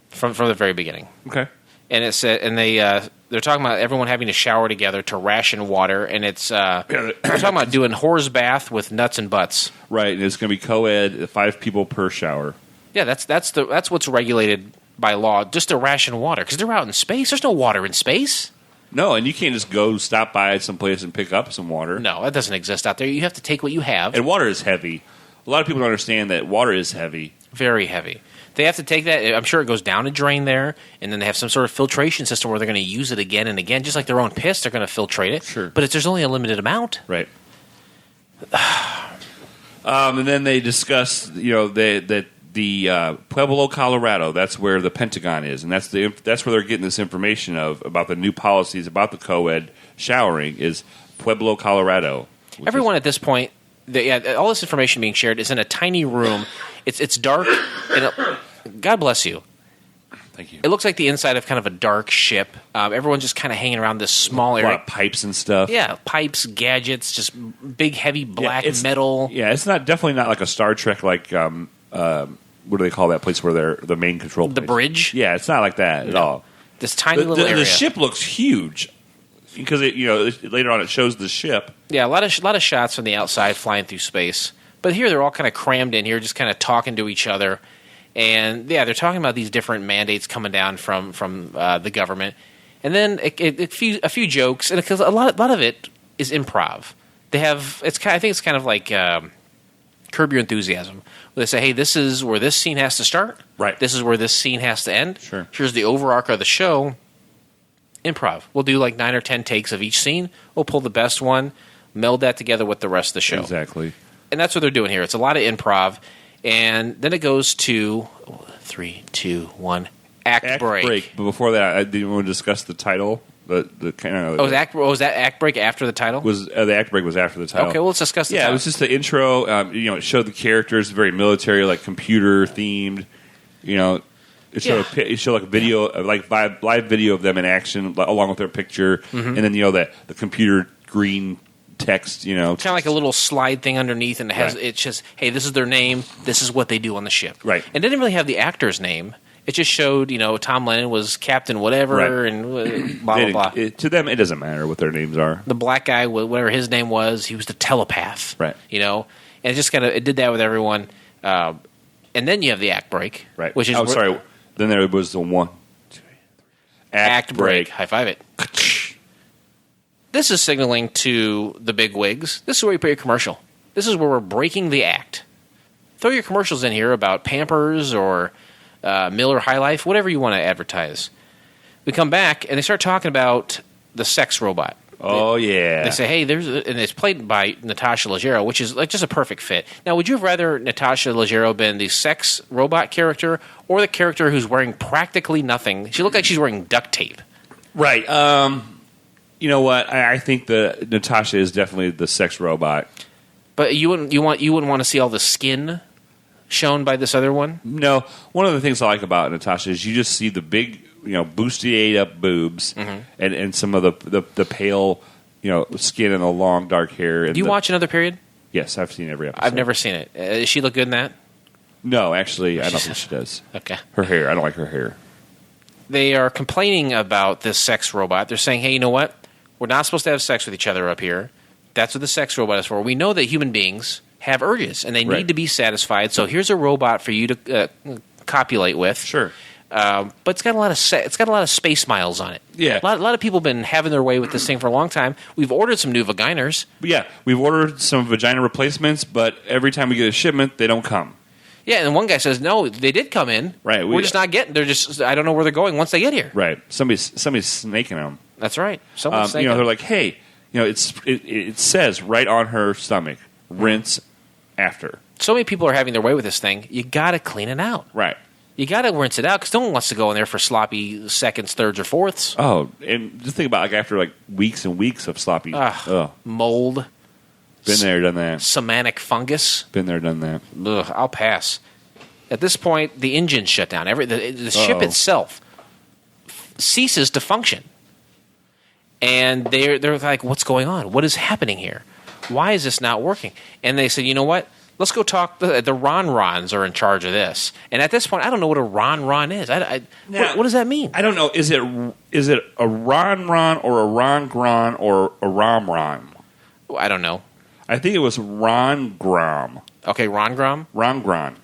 From the very beginning. Okay. And it said, and they're talking about everyone having to shower together to ration water, and it's they're talking about doing whore's bath with nuts and butts. Right, and it's going to be co-ed, 5 people per shower. Yeah, that's what's regulated by law, just to ration water, because they're out in space. There's no water in space. No, and you can't just go stop by someplace and pick up some water. No, that doesn't exist out there. You have to take what you have. And water is heavy. A lot of people don't understand that water is heavy. Very heavy. They have to take that. I'm sure it goes down a drain there, and then they have some sort of filtration system where they're going to use it again and again. Just like their own piss, they're going to filtrate it. Sure. But there's only a limited amount. Right. And then they discuss, that the Pueblo, Colorado, that's where the Pentagon is, and that's where they're getting this information about the new policies about the co-ed showering is Pueblo, Colorado. Everyone at this point, all this information being shared is in a tiny room. It's dark, and God bless you. Thank you. It looks like the inside of kind of a dark ship. Everyone's just kind of hanging around this small area. A lot of pipes and stuff. Yeah, pipes, gadgets, just big, heavy black metal. Yeah, it's definitely not like a Star Trek what do they call that place where they're the main control place? The bridge? Yeah, it's not like that at all. This tiny little area. The ship looks huge because later on it shows the ship. Yeah, a lot of shots from the outside flying through space. But here they're all kind of crammed in here, just kind of talking to each other. And yeah, they're talking about these different mandates coming down from the government. And then a few jokes, and because a lot of it is improv. They have I think it's kind of like Curb Your Enthusiasm. They say, hey, this is where this scene has to start. Right. This is where this scene has to end. Sure. Here's the overarch of the show. Improv. We'll do like 9 or 10 takes of each scene. We'll pull the best one, meld that together with the rest of the show. Exactly. And that's what they're doing here. It's a lot of improv. And then it goes to 3, 2, 1, act break. But before that, I didn't want to discuss the title. The kind of was that act break after the title? The act break was after the title. Okay, well, let's discuss the title. It was just the intro. It showed the characters very military, like computer themed. It showed like a video, like live video of them in action, along with their picture, and then the computer green text. Kind of like a little slide thing underneath, and it's just, hey, this is their name. This is what they do on the ship. Right. And it didn't really have the actor's name. It just showed, Tom Lennon was Captain whatever, and blah, blah, blah. To them, it doesn't matter what their names are. The black guy, whatever his name was, he was the telepath. Right. And it just it did that with everyone. And then you have the act break. Right. Which is sorry. Then there was the 1, 2, 3. Act break. High five it. This is signaling to the big wigs. This is where you put your commercial. This is where we're breaking the act. Throw your commercials in here about Pampers or Miller High Life, whatever you want to advertise. We come back, and they start talking about the sex robot. Oh, yeah. They say, hey, and it's played by Natasha Leggero, which is like just a perfect fit. Now, would you have rather Natasha Leggero been the sex robot character or the character who's wearing practically nothing? She looked like she's wearing duct tape. Right. You know what? I think that Natasha is definitely the sex robot. But you wouldn't want to see all the skin shown by this other one? No. One of the things I like about Natasha is you just see the big, bustier up boobs and some of the pale, skin and the long dark hair. And do you watch Another Period? Yes, I've seen every episode. I've never seen it. Does she look good in that? No, actually, I don't think she does. Okay. Her hair, I don't like her hair. They are complaining about this sex robot. They're saying, hey, you know what? We're not supposed to have sex with each other up here. That's what the sex robot is for. We know that human beings have urges, and they need to be satisfied. So here's a robot for you to copulate with. Sure. But it's got a lot of space miles on it. Yeah. A lot of people have been having their way with this thing for a long time. We've ordered some new vaginers. Yeah, we've ordered some vagina replacements, but every time we get a shipment, they don't come. Yeah, and one guy says, no, they did come in. Right. We're just not getting. They're just. I don't know where they're going once they get here. Right. Somebody's snaking them. That's right. Someone's snaking. They're like, hey, it says right on her stomach, rinse after. So many people are having their way with this thing. You got to clean it out. Right. You got to rinse it out because no one wants to go in there for sloppy seconds, thirds, or fourths. Oh, and just think about after weeks and weeks of sloppy mold. Been there, done that. Semantic fungus. Been there, done that. Ugh, I'll pass. At this point, the engine's shut down. The ship itself ceases to function. And they're like, what's going on? What is happening here? Why is this not working? And they said, you know what? Let's go talk. The Ron-Rons are in charge of this. And at this point, I don't know what a Ron-Ron is. What does that mean? I don't know. Is it a Ron-Ron or a Ron-Gron or a Rom-Ron? I don't know. I think it was Ron-Grom. Okay, Ron-Grom? Ron-Gron.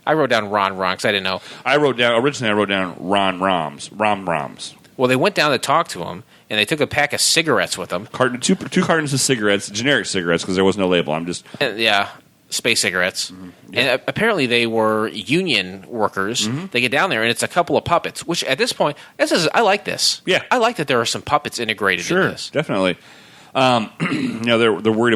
I wrote down Ron-Ron because I didn't know. Originally I wrote down Rom-Roms. Well, they went down to talk to him, and they took a pack of cigarettes with them. Two cartons of cigarettes, generic cigarettes, because there was no label. Space cigarettes. Mm-hmm. Yeah. And apparently they were union workers. Mm-hmm. They get down there, and it's a couple of puppets, which at this point, I like this. Yeah. I like that there are some puppets integrated in this. Sure, definitely. They're worried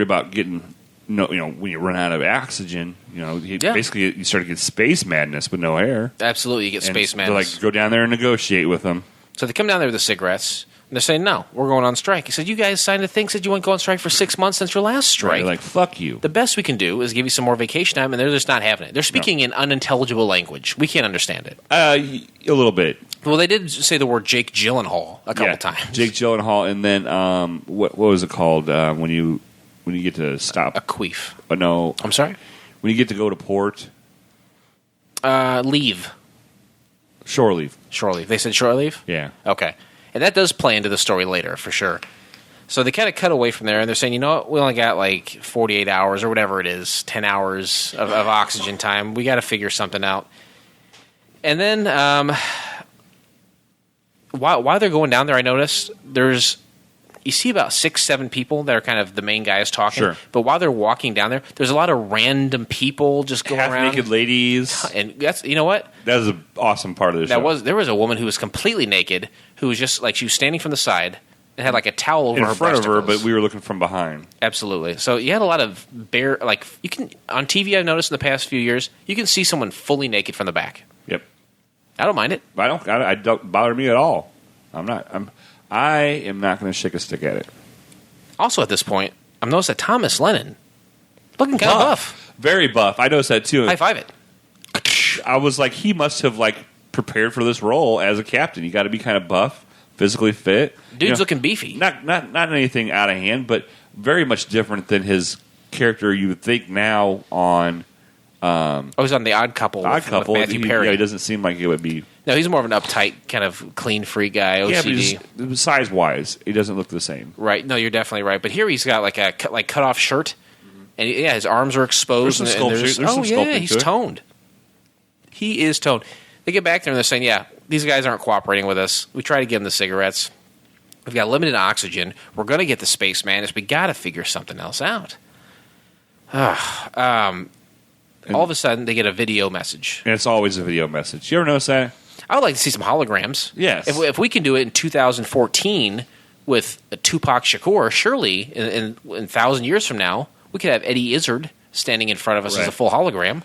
about getting when you run out of oxygen, basically you start to get space madness with no air. Absolutely, you get space madness. Go down there and negotiate with them. So they come down there with the cigarettes, and they're saying, no, we're going on strike. He said, you guys signed a thing, said you wouldn't go on strike for 6 months since your last strike. Right, like, fuck you. The best we can do is give you some more vacation time, and they're just not having it. They're speaking in unintelligible language. We can't understand it. A little bit. Well, they did say the word Jake Gyllenhaal a couple times. Jake Gyllenhaal, and then what was it called when you get to stop? A queef. No. I'm sorry? When you get to go to port? Leave. Shore leave. Shore leave. They said shore leave? Yeah. Okay. And that does play into the story later, for sure. So they kind of cut away from there, and they're saying, you know what, we only got 48 hours or whatever it is, 10 hours of oxygen time. We got to figure something out. And then while they're going down there, I noticed you see about 6-7 people that are kind of the main guys talking. Sure. But while they're walking down there's a lot of random people just going around. Half-naked ladies. And that's, you know what? That was an awesome part of the show. There was a woman who was completely naked, who was just she was standing from the side and had a towel over her in front of her, breasticles. but we were looking from behind. Absolutely. So you had a lot of bare, you can, on TV I've noticed in the past few years, you can see someone fully naked from the back. Yep. I don't mind it. I don't bother me at all. I am not going to shake a stick at it. Also at this point, I've noticed that Thomas Lennon looking kind of buff. Very buff. I noticed that too. High five it. I was like, he must have prepared for this role as a captain. You got to be kind of buff, physically fit. Dude's looking beefy. Not anything out of hand, but very much different than his character you would think now on. He's on The Odd Couple. With Matthew Perry. Yeah, he doesn't seem like it would be. No, he's more of an uptight, kind of clean freak guy. OCD. Yeah, but size wise, he doesn't look the same. Right. No, you're definitely right. But here he's got a cut off shirt, and his arms are exposed. There's some sculpting he's toned. He is toned. They get back there and they're saying, yeah, these guys aren't cooperating with us. We try to give them the cigarettes. We've got limited oxygen. We're going to get the space madness. We got to figure something else out. All of a sudden, they get a video message. And it's always a video message. You ever notice that? I would like to see some holograms. Yes. If we can do it in 2014 with Tupac Shakur, surely in 1,000 years from now, we could have Eddie Izzard standing in front of us as a full hologram.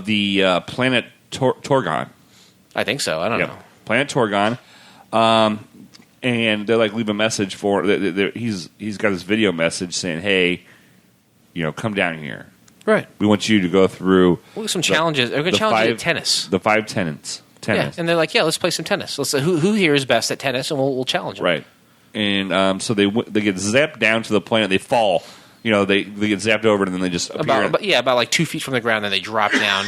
The planet Torgon. I think so. I don't know. Planet Torgon. And they leave a message for he's got this video message saying, hey, come down here. Right. We want you to go through some challenges. They're going to challenge you at tennis. The 5 tenets. Yeah, and they're like, yeah, let's play some tennis. Let's who here is best at tennis, and we'll challenge them. Right. And so they get zapped down to the planet. They fall. They get zapped over, and then they just appear. About 2 feet from the ground, then they drop down.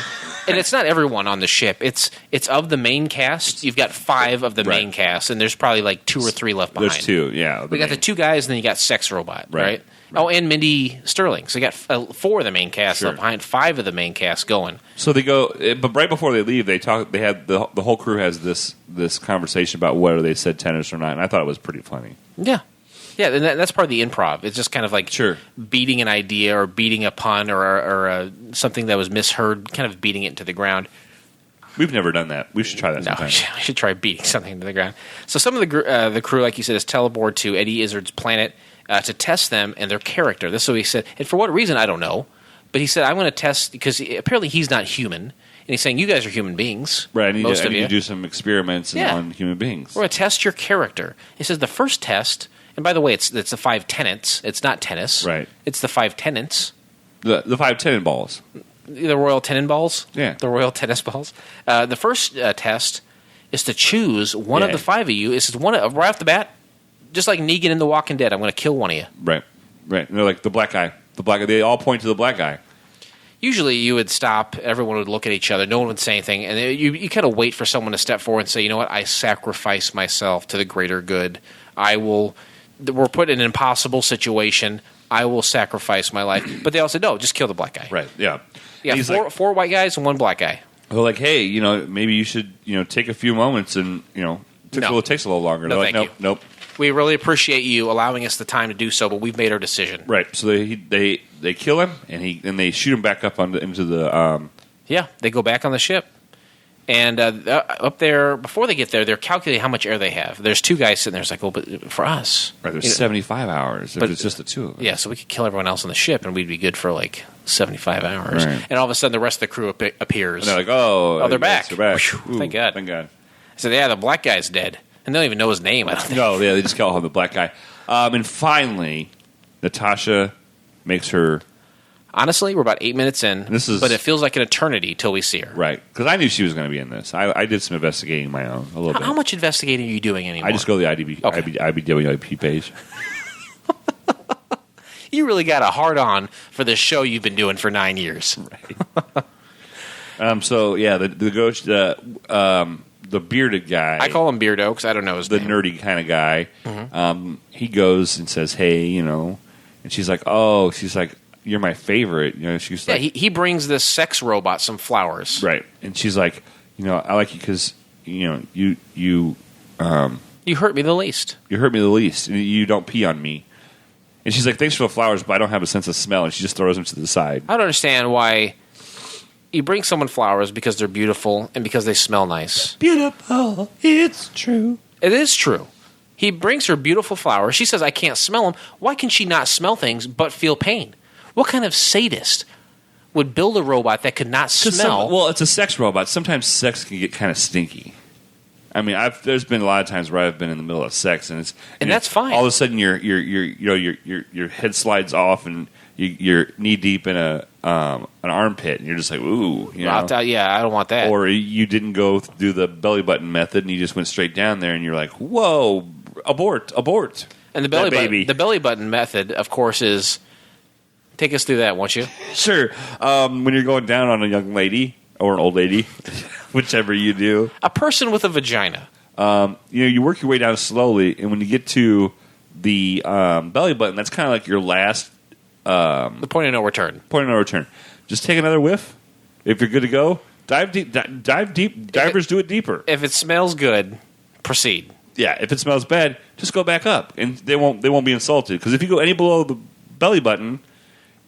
And it's not everyone on the ship. It's of the main cast. You've got 5 of the main cast, and there's probably 2 or 3 left behind. There's 2, yeah. We got the 2 guys, and then you got Sex Robot, right? Oh, and Mindy Sterling. So you got 4 of the main cast left behind, 5 of the main cast going. So they go, but right before they leave, they had the whole crew has this conversation about whether they said tennis or not, and I thought it was pretty funny. Yeah. Yeah, and that's part of the improv. It's just kind of like beating an idea or beating a pun or something that was misheard, kind of beating it into the ground. We've never done that. We should try that sometime. No, we should try beating something into the ground. So some of the crew, like you said, is teleported to Eddie Izzard's planet to test them and their character. This is what he said. And for what reason, I don't know. But he said, I'm going to test, because apparently he's not human. And he's saying, you guys are human beings. Right, I need most of to you. do some experiments on human beings. We're going to test your character. He says the first test, and by the way, it's the 5 tenets. It's not tennis. Right. It's the 5 tenants. The 5 tennis balls. The Royal Tenon balls? Yeah. The Royal Tennis balls. The first test is to choose one of the 5 of you. It's one right off the bat, just like Negan in The Walking Dead. I'm going to kill one of you. Right. And they're like the black guy. They all point to the black guy. Usually you would stop, everyone would look at each other, no one would say anything, and you kind of wait for someone to step forward and say, you know what, I sacrifice myself to the greater good. We're put in an impossible situation. I will sacrifice my life. But they all said, no, just kill the black guy. Right, yeah. Yeah, four white guys and 1 black guy. They're like, hey, maybe you should, take a few moments and, it takes a little longer. No, they're like, nope. We really appreciate you allowing us the time to do so, but we've made our decision. Right. So they kill him and they shoot him back up into the. Yeah, they go back on the ship, and up there before they get there, they're calculating how much air they have. There's 2 guys sitting there. It's like, well, but for us, right? There's 75 hours. But it's just the 2 of them. Yeah, so we could kill everyone else on the ship, and we'd be good for like 75 hours. Right. And all of a sudden, the rest of the crew appears. And they're like, oh, they're back. They're back. Whew, thank God. Thank God. So yeah, the black guy's dead. And they don't even know his name, I don't think. No, yeah, they just call him the black guy. And finally, Natasha makes her... Honestly, we're about 8 minutes in, but it feels like an eternity till we see her. Right, because I knew she was going to be in this. I did some investigating of my own, a little bit. How much investigating are you doing anymore? I just go to the IBWIP page. You really got a hard-on for this show you've been doing for 9 years. Right. So, yeah, the ghost... the bearded guy. I call him Beardo because I don't know his name. The nerdy kind of guy. Mm-hmm. He goes and says, hey, and she's like, you're my favorite. She's like, he brings this sex robot some flowers. Right. And she's like, I like you because, you hurt me the least. You hurt me the least. And you don't pee on me. And she's like, thanks for the flowers, but I don't have a sense of smell. And she just throws them to the side. I don't understand why... You bring someone flowers because they're beautiful and because they smell nice. Beautiful. It's true. It is true. He brings her beautiful flowers. She says, I can't smell them. Why can she not smell things but feel pain? What kind of sadist would build a robot that could not smell? It's a sex robot. Sometimes sex can get kind of stinky. I mean, there's been a lot of times where I've been in the middle of sex, and that's fine. All of a sudden, your head slides off, and you're knee deep in an armpit, and you're just like, ooh, I don't want that. Or you didn't go do the belly button method, and you just went straight down there, and you're like, whoa, abort. And the belly button method, of course, is take us through that, won't you? Sure. When you're going down on a young lady or an old lady, whichever you do, a person with a vagina. You work your way down slowly, and when you get to the belly button, that's kind of like your last. The point of no return. Just take another whiff. If you're good to go, dive deep. Divers do it deeper. If it smells good, proceed. Yeah. If it smells bad, just go back up, and they won't be insulted. Because if you go any below the belly button,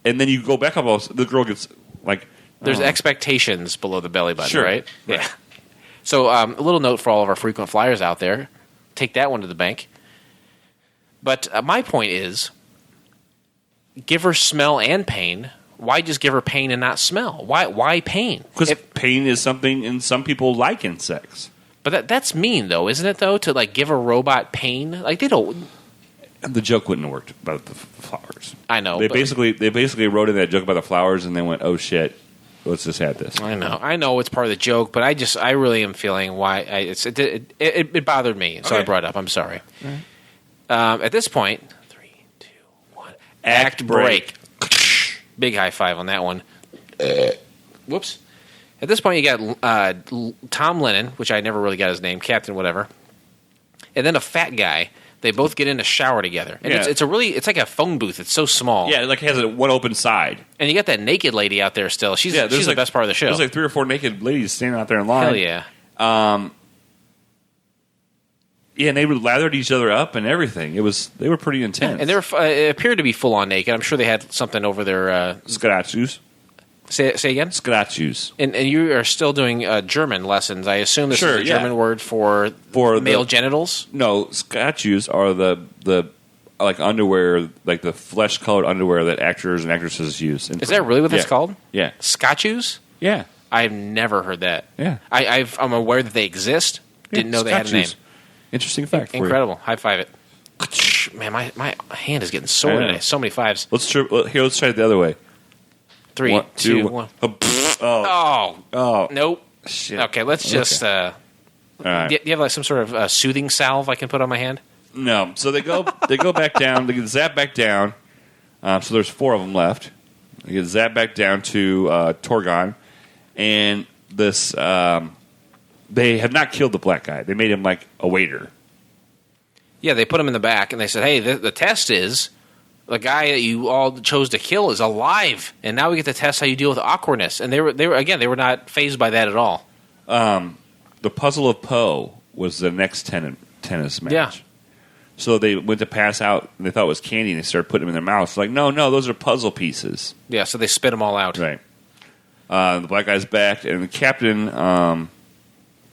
and then you go back up, the girl gets like. There's expectations below the belly button, sure. Right? Yeah. So a little note for all of our frequent flyers out there: take that one to the bank. But my point is. Give her smell and pain. Why just give her pain and not smell? Why pain? Because pain is something, and some people like in sex. But that's mean, though, isn't it? Though to like give a robot pain, like they don't. The joke wouldn't have worked about the flowers. I know. They basically wrote in that joke about the flowers, and they went, "Oh shit, let's just add this." I know it's part of the joke, but I really am feeling why it bothered me, so I brought it up. I'm sorry. Right. At this point. Act break. Big high five on that one. Whoops. At this point, you got Tom Lennon, which I never really got his name, Captain whatever, and then a fat guy. They both get in a shower together, and it's like a phone booth. It's so small. Yeah, it has one open side. And you got that naked lady out there still. She's the best part of the show. There's like 3 or 4 naked ladies standing out there in line. Hell yeah. Yeah, and they would lathered each other up and everything. They were pretty intense. And they were it appeared to be full on naked. I'm sure they had something over their scratches. Say again? Scratches. And you are still doing German lessons. I assume this is a yeah. German word for male genitals? No, scratches are the like underwear, like the flesh-colored underwear that actors and actresses use. Is that really what that's called? Yeah. Scotches? Yeah. I've never heard that. Yeah. I'm aware that they exist. Didn't know they had a name. Interesting fact. Incredible. High five it. Man, my hand is getting sore today. So many fives. Let's try it the other way. 3, 2, 1. Oh. Nope. Shit. Okay, let's just. All right. Do you have like some sort of soothing salve I can put on my hand? No. So they go back down. They get zapped back down. So there's 4 of them left. They get zapped back down to Torgon, and this. They have not killed the black guy. They made him like a waiter. Yeah, they put him in the back, and they said, "Hey, the test is the guy that you all chose to kill is alive, and now we get to test how you deal with awkwardness." And they were not fazed by that at all. The Puzzle of Poe was the next tennis match. Yeah. So they went to pass out, and they thought it was candy, and they started putting them in their mouths. Like, no, those are puzzle pieces. Yeah, so they spit them all out. Right. The black guy's back, and the captain.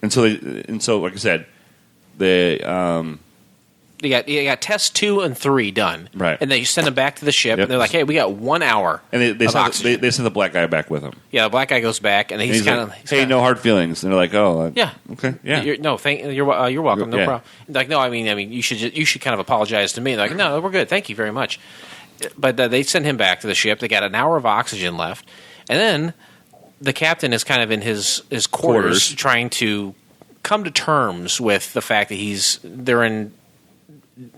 And so like I said, they You got tests 2 and 3 done, right? And then you send them back to the ship, and they're like, "Hey, we got 1 hour." And they oxygen. send the black guy back with them. Yeah, the black guy goes back, and he's kind of like, "Hey, no hard feelings." And they're like, "Oh, yeah, okay, yeah, you're welcome, no problem." Like, no, I mean, you should kind of apologize to me. They're like, "No, we're good, thank you very much." But they send him back to the ship. They got an hour of oxygen left, and then the captain is kind of in his quarters trying to come to terms with the fact that they're in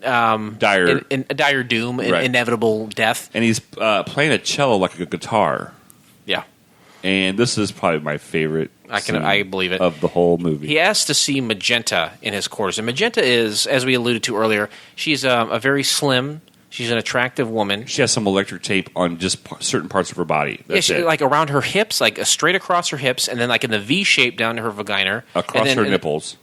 dire doom, right. Inevitable death, and he's playing a cello like a guitar. Yeah, and this is probably my favorite. I believe it of the whole movie. He asked to see Magenta in his quarters, and Magenta is, as we alluded to earlier, she's a very slim. She's an attractive woman. She has some electric tape on just certain parts of her body. That's it. Like around her hips, like straight across her hips, and then like in the V shape down to her vagina. Across her nipples.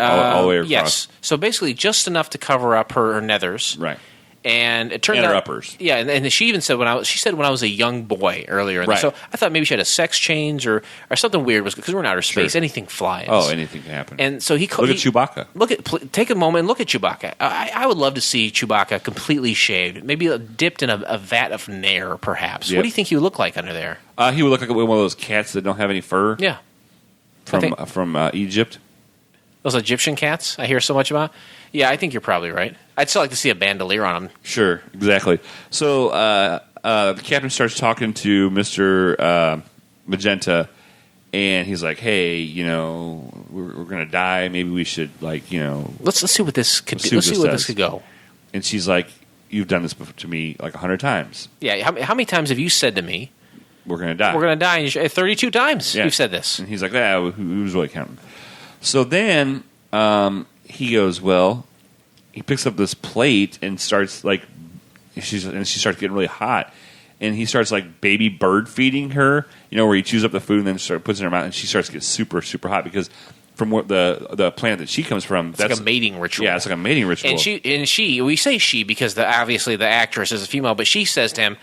All the way across. Yes. So basically just enough to cover up her nethers. Right. And it turned out her uppers. Yeah, and she even said when I was a young boy earlier. Right. So I thought maybe she had a sex change or something weird, because we're in outer space. Sure. Anything flies. Oh, anything can happen. And so look at Chewbacca. Take a moment and look at Chewbacca. I would love to see Chewbacca completely shaved, maybe dipped in a vat of Nair, perhaps. Yep. What do you think he would look like under there? He would look like one of those cats that don't have any fur. Yeah. From Egypt. Those Egyptian cats I hear so much about. Yeah, I think you're probably right. I'd still like to see a bandolier on him. Sure, exactly. So the captain starts talking to Mr. Magenta, and he's like, "Hey, we're going to die. Maybe we should, let's see what this could be. Let's see where this could go." And she's like, "You've done this to me like 100 times." Yeah. How many times have you said to me, "We're going to die. We're going to die"? And 32 times you've said this. And he's like, who's really counting? So then he goes, well, he picks up this plate and starts she starts getting really hot, and he starts like baby bird feeding her, where he chews up the food and then puts it in her mouth, and she starts to get super, super hot because from what the planet that she comes from, that's like a mating ritual. Yeah, it's like a mating ritual. And we say she because obviously the actress is a female, but she says to him,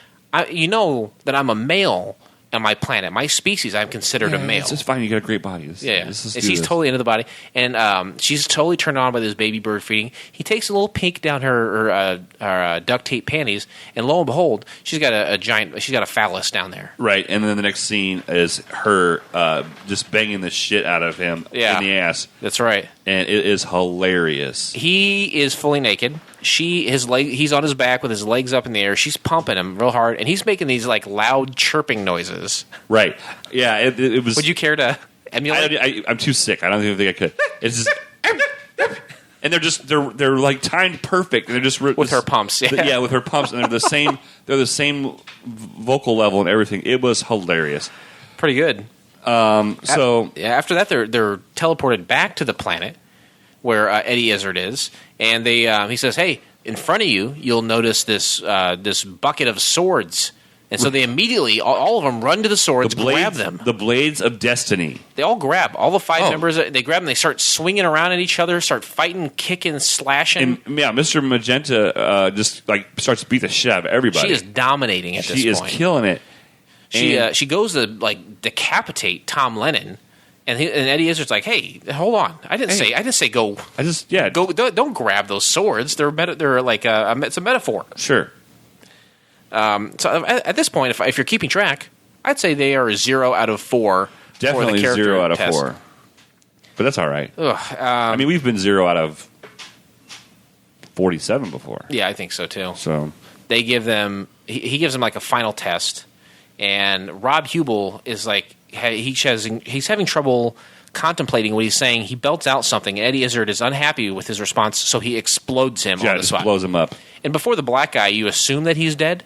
"You know that I'm a male on my planet, my species. I'm considered a male. It's fine. You got a great body. She's totally into the body, and she's totally turned on by this baby bird feeding. He takes a little peek down her duct tape panties, and lo and behold, she's got a phallus down there. Right, and then the next scene is her just banging the shit out of him in the ass. That's right, and it is hilarious. He is fully naked. He's on his back with his legs up in the air. She's pumping him real hard, and he's making these like loud chirping noises. Right. Yeah. It was. Would you care to emulate? I'm too sick. I don't even think I could. It's just. And they're like timed perfect. And they're just with her pumps. Yeah. With her pumps, and they're the same. They're the same vocal level and everything. It was hilarious. Pretty good. So after that, they're teleported back to the planet where Eddie Izzard is, and he says, "Hey, in front of you, you'll notice this bucket of swords And so they immediately, all of them run to the swords, grab them. The blades of destiny. They all grab. All the 5 members, they grab them, they start swinging around at each other, start fighting, kicking, slashing. And, yeah, Mr. Magenta just starts to beat the shit out of everybody. She is dominating at this point. She is killing it. She goes to decapitate Tom Lennon, and Eddie Izzard's like, "Hey, hold on! I didn't say go. Go. Don't grab those swords. They're like it's a metaphor." Sure. So at this point, if you're keeping track, I'd say they are 0 out of 4. Definitely for the character 0 out of test. 4. But that's all right. I mean, we've been 0 out of 47 before. Yeah, I think so too. So they give them. He gives them like a final test, and Rob Hubel is like he's having trouble contemplating what he's saying. He belts out something, and Eddie Izzard is unhappy with his response, so he explodes him on the spot. Blows him up. And before the black guy, you assume that he's dead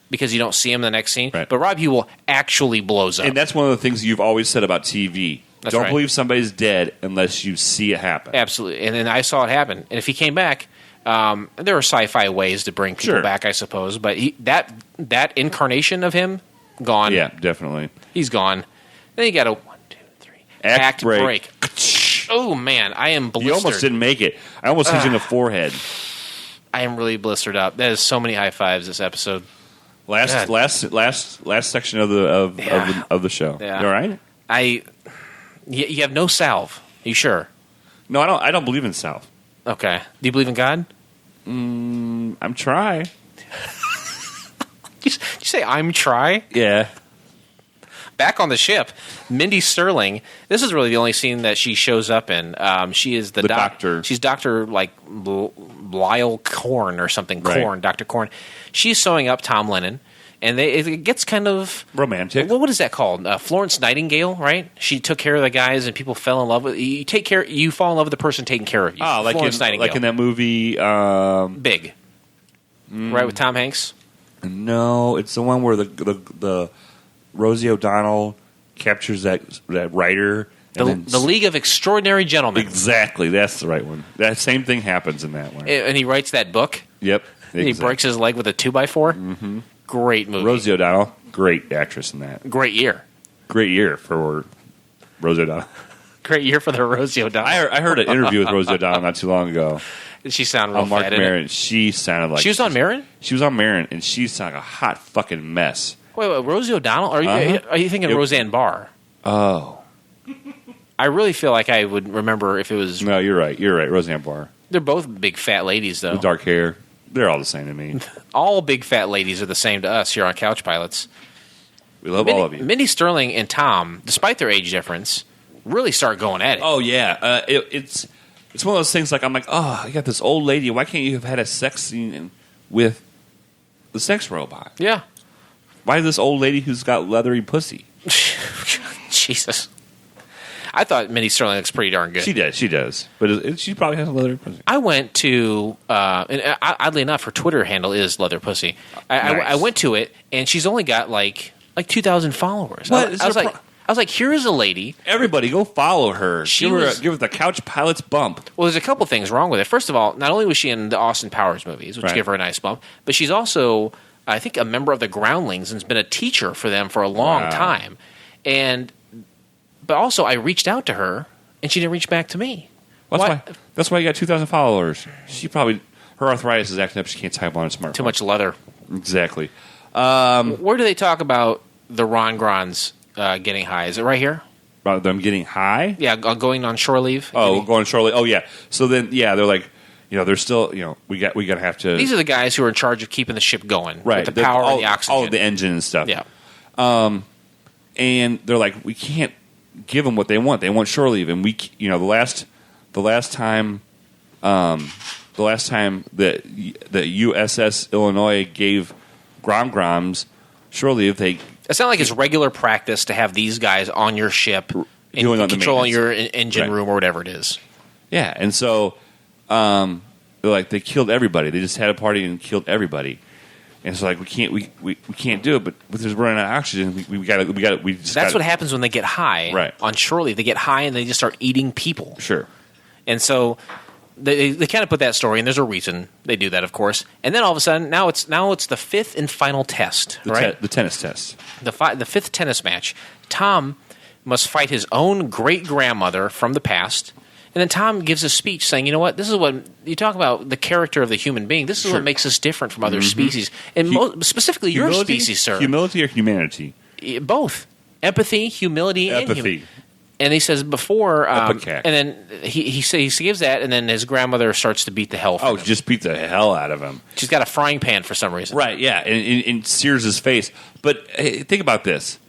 because you don't see him in the next scene. Right. But Rob Hubel actually blows up. And that's one of the things you've always said about TV. That's Don't right. believe somebody's dead unless you see it happen. Absolutely. And then I saw it happen. And if he came back, there are sci-fi ways to bring people back, I suppose. But that incarnation of him, gone. Yeah, definitely. He's gone. Then you got a 1, 2, 3 act break. Oh man, I am blistered. You almost didn't make it. I almost hit you in the forehead. I am really blistered up. That is so many high fives this episode. Last section of the show. Yeah. You all right? You have no salve. Are you sure? No, I don't believe in salve. Okay. Do you believe in God? I'm try. Did you say I'm try? Yeah. Back on the ship, Mindy Sterling. This is really the only scene that she shows up in. She is the doctor. She's Dr. Lyle Korn or something. Right. Korn, Dr. Korn. She's sewing up Tom Lennon, and it gets kind of romantic. What is that called? Florence Nightingale, right? She took care of the guys, and people fell in love with you. You fall in love with the person taking care of you. Oh, Florence Nightingale. like in that movie, Big, right, with Tom Hanks. No, it's the one where the Rosie O'Donnell captures that writer. The League of Extraordinary Gentlemen. Exactly, that's the right one. That same thing happens in that one. And he writes that book. Yep. Exactly. He breaks his leg with a 2x4. Mm-hmm. Great movie. Rosie O'Donnell, great actress in that. Great year. Great year for Rosie O'Donnell. Great year for the Rosie O'Donnell. I heard an interview with Rosie O'Donnell not too long ago. Did she sound real on Mark fat? Maron. She sounded like she was on Maron. She was on Maron, and she sounded like a hot fucking mess. Wait, Rosie O'Donnell? Are you thinking Roseanne Barr? Oh. I really feel like I would remember if it was. No, you're right. You're right. Roseanne Barr. They're both big fat ladies, though. With dark hair. They're all the same to me. All big fat ladies are the same to us here on Couch Pilots. We love all of you. Mindy Sterling and Tom, despite their age difference, really start going at it. Oh yeah, it's one of those things. Like I'm like, oh, you got this old lady. Why can't you have had a sex scene with the sex robot? Yeah. Why this old lady who's got leathery pussy? Jesus. I thought Mindy Sterling looks pretty darn good. She does. But she probably has a leather pussy. I went to, and oddly enough, her Twitter handle is Leather Pussy. Nice. I went to it, and she's only got like 2,000 followers. What? I was like, here is a lady. Everybody, go follow her. Give her the Couch Pilots bump. Well, there's a couple things wrong with it. First of all, not only was she in the Austin Powers movies, which give her a nice bump, but she's also, I think, a member of the Groundlings and has been a teacher for them for a long time. But also, I reached out to her, and she didn't reach back to me. That's why you got 2,000 followers. She probably, her arthritis is acting up. She can't type on a smartphone. Too much leather. Exactly. Where do they talk about the Ron Grons getting high? Is it right here? About them getting high? Yeah, going on shore leave. Oh, going on shore leave. Oh, yeah. So then, yeah, they're like, they're still, we got to have to. These are the guys who are in charge of keeping the ship going, right? With the power and the oxygen, all of the engine and stuff. Yeah. And they're like, we can't give them what they want. They want shore leave, and we, the last time that the USS Illinois gave Groms shore leave, It's not like it's regular practice to have these guys on your ship and controlling your engine room or whatever it is. Yeah, and so they're like, they killed everybody. They just had a party and killed everybody. And so, like, we can't do it, but there's running out of oxygen. That's what happens when they get high. Right. On shore leave, they get high and they just start eating people. Sure. And so they kind of put that story, and there's a reason they do that, of course. And then all of a sudden, now it's the fifth and final test, right? The tennis test. The fifth tennis match. Tom must fight his own great-grandmother from the past. And then Tom gives a speech saying, you know what, this is what, you talk about the character of the human being. This is what makes us different from other species. And specifically your species, sir. Humility or humanity? Both. Empathy, humility, and and he says before, and then he gives that, and then his grandmother starts to beat the hell from him. Just beat the hell out of him. She's got a frying pan for some reason. Right, yeah, and sears his face. But hey, think about this.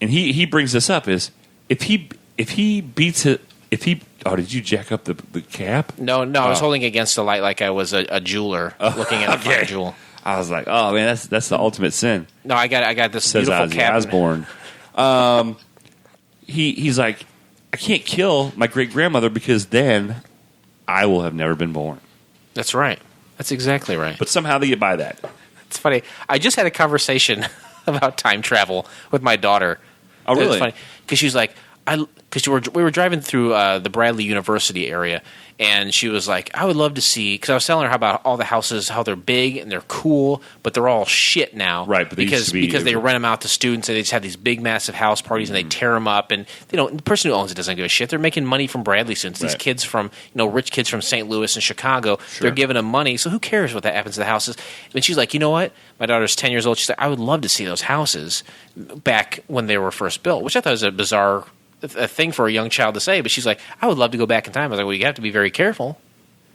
And he brings this up, is if he beats it, did you jack up the cap? No, I was holding against the light like I was a jeweler looking at a fine jewel. I was like, oh man, that's the ultimate sin. No, I got this Says beautiful Ozzy cap. Osbourne. He's like, I can't kill my great grandmother because then I will have never been born. That's right. That's exactly right. But somehow they get by that. It's funny. I just had a conversation about time travel with my daughter. Oh, really? It's funny because she was like, because we were driving through the Bradley University area, and she was like, I would love to see, because I was telling her how about all the houses, how they're big and they're cool, but they're all shit now. Right, but because they rent them out to students, and they just have these big, massive house parties, and they tear them up, and the person who owns it doesn't give a shit. They're making money from Bradley students. These kids from, rich kids from St. Louis and Chicago, they're giving them money, so who cares what that happens to the houses? And she's like, you know what? My daughter's 10 years old. She's like, I would love to see those houses back when they were first built, which I thought was a bizarre thing for a young child to say, but she's like, I would love to go back in time. I was like, well, you have to be very careful.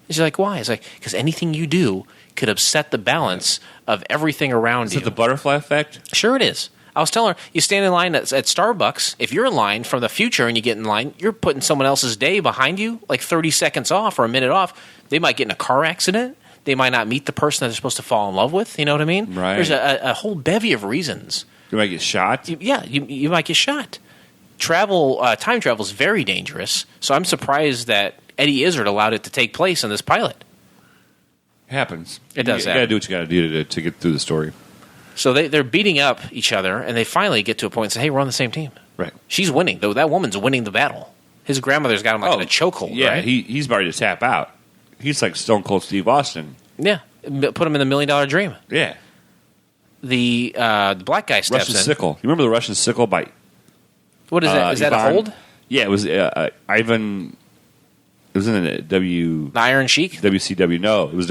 And she's like, why? It's like, because anything you do could upset the balance of everything around you. Is it the butterfly effect? Sure it is. I was telling her, you stand in line at Starbucks, if you're in line from the future and you get in line, you're putting someone else's day behind you, like 30 seconds off or a minute off. They might get in a car accident. They might not meet the person that they're supposed to fall in love with. You know what I mean? Right. There's a whole bevy of reasons. You might get shot? You might get shot. Time travel is very dangerous, so I'm surprised that Eddie Izzard allowed it to take place in this pilot. It happens. It does You got to do what you got to do to get through the story. So they're beating up each other, and they finally get to a point and say, hey, we're on the same team. Right. She's winning, though. That woman's winning the battle. His grandmother's got him in a chokehold, yeah, right? he's ready to tap out. He's like Stone Cold Steve Austin. Yeah. Put him in the $1 Million Dream. Yeah. The black guy steps Russian in. sickle. You remember the Russian sickle by... What is that? Is that a hold? Yeah, it was Ivan... It was in the The Iron Sheik? WCW. No, it was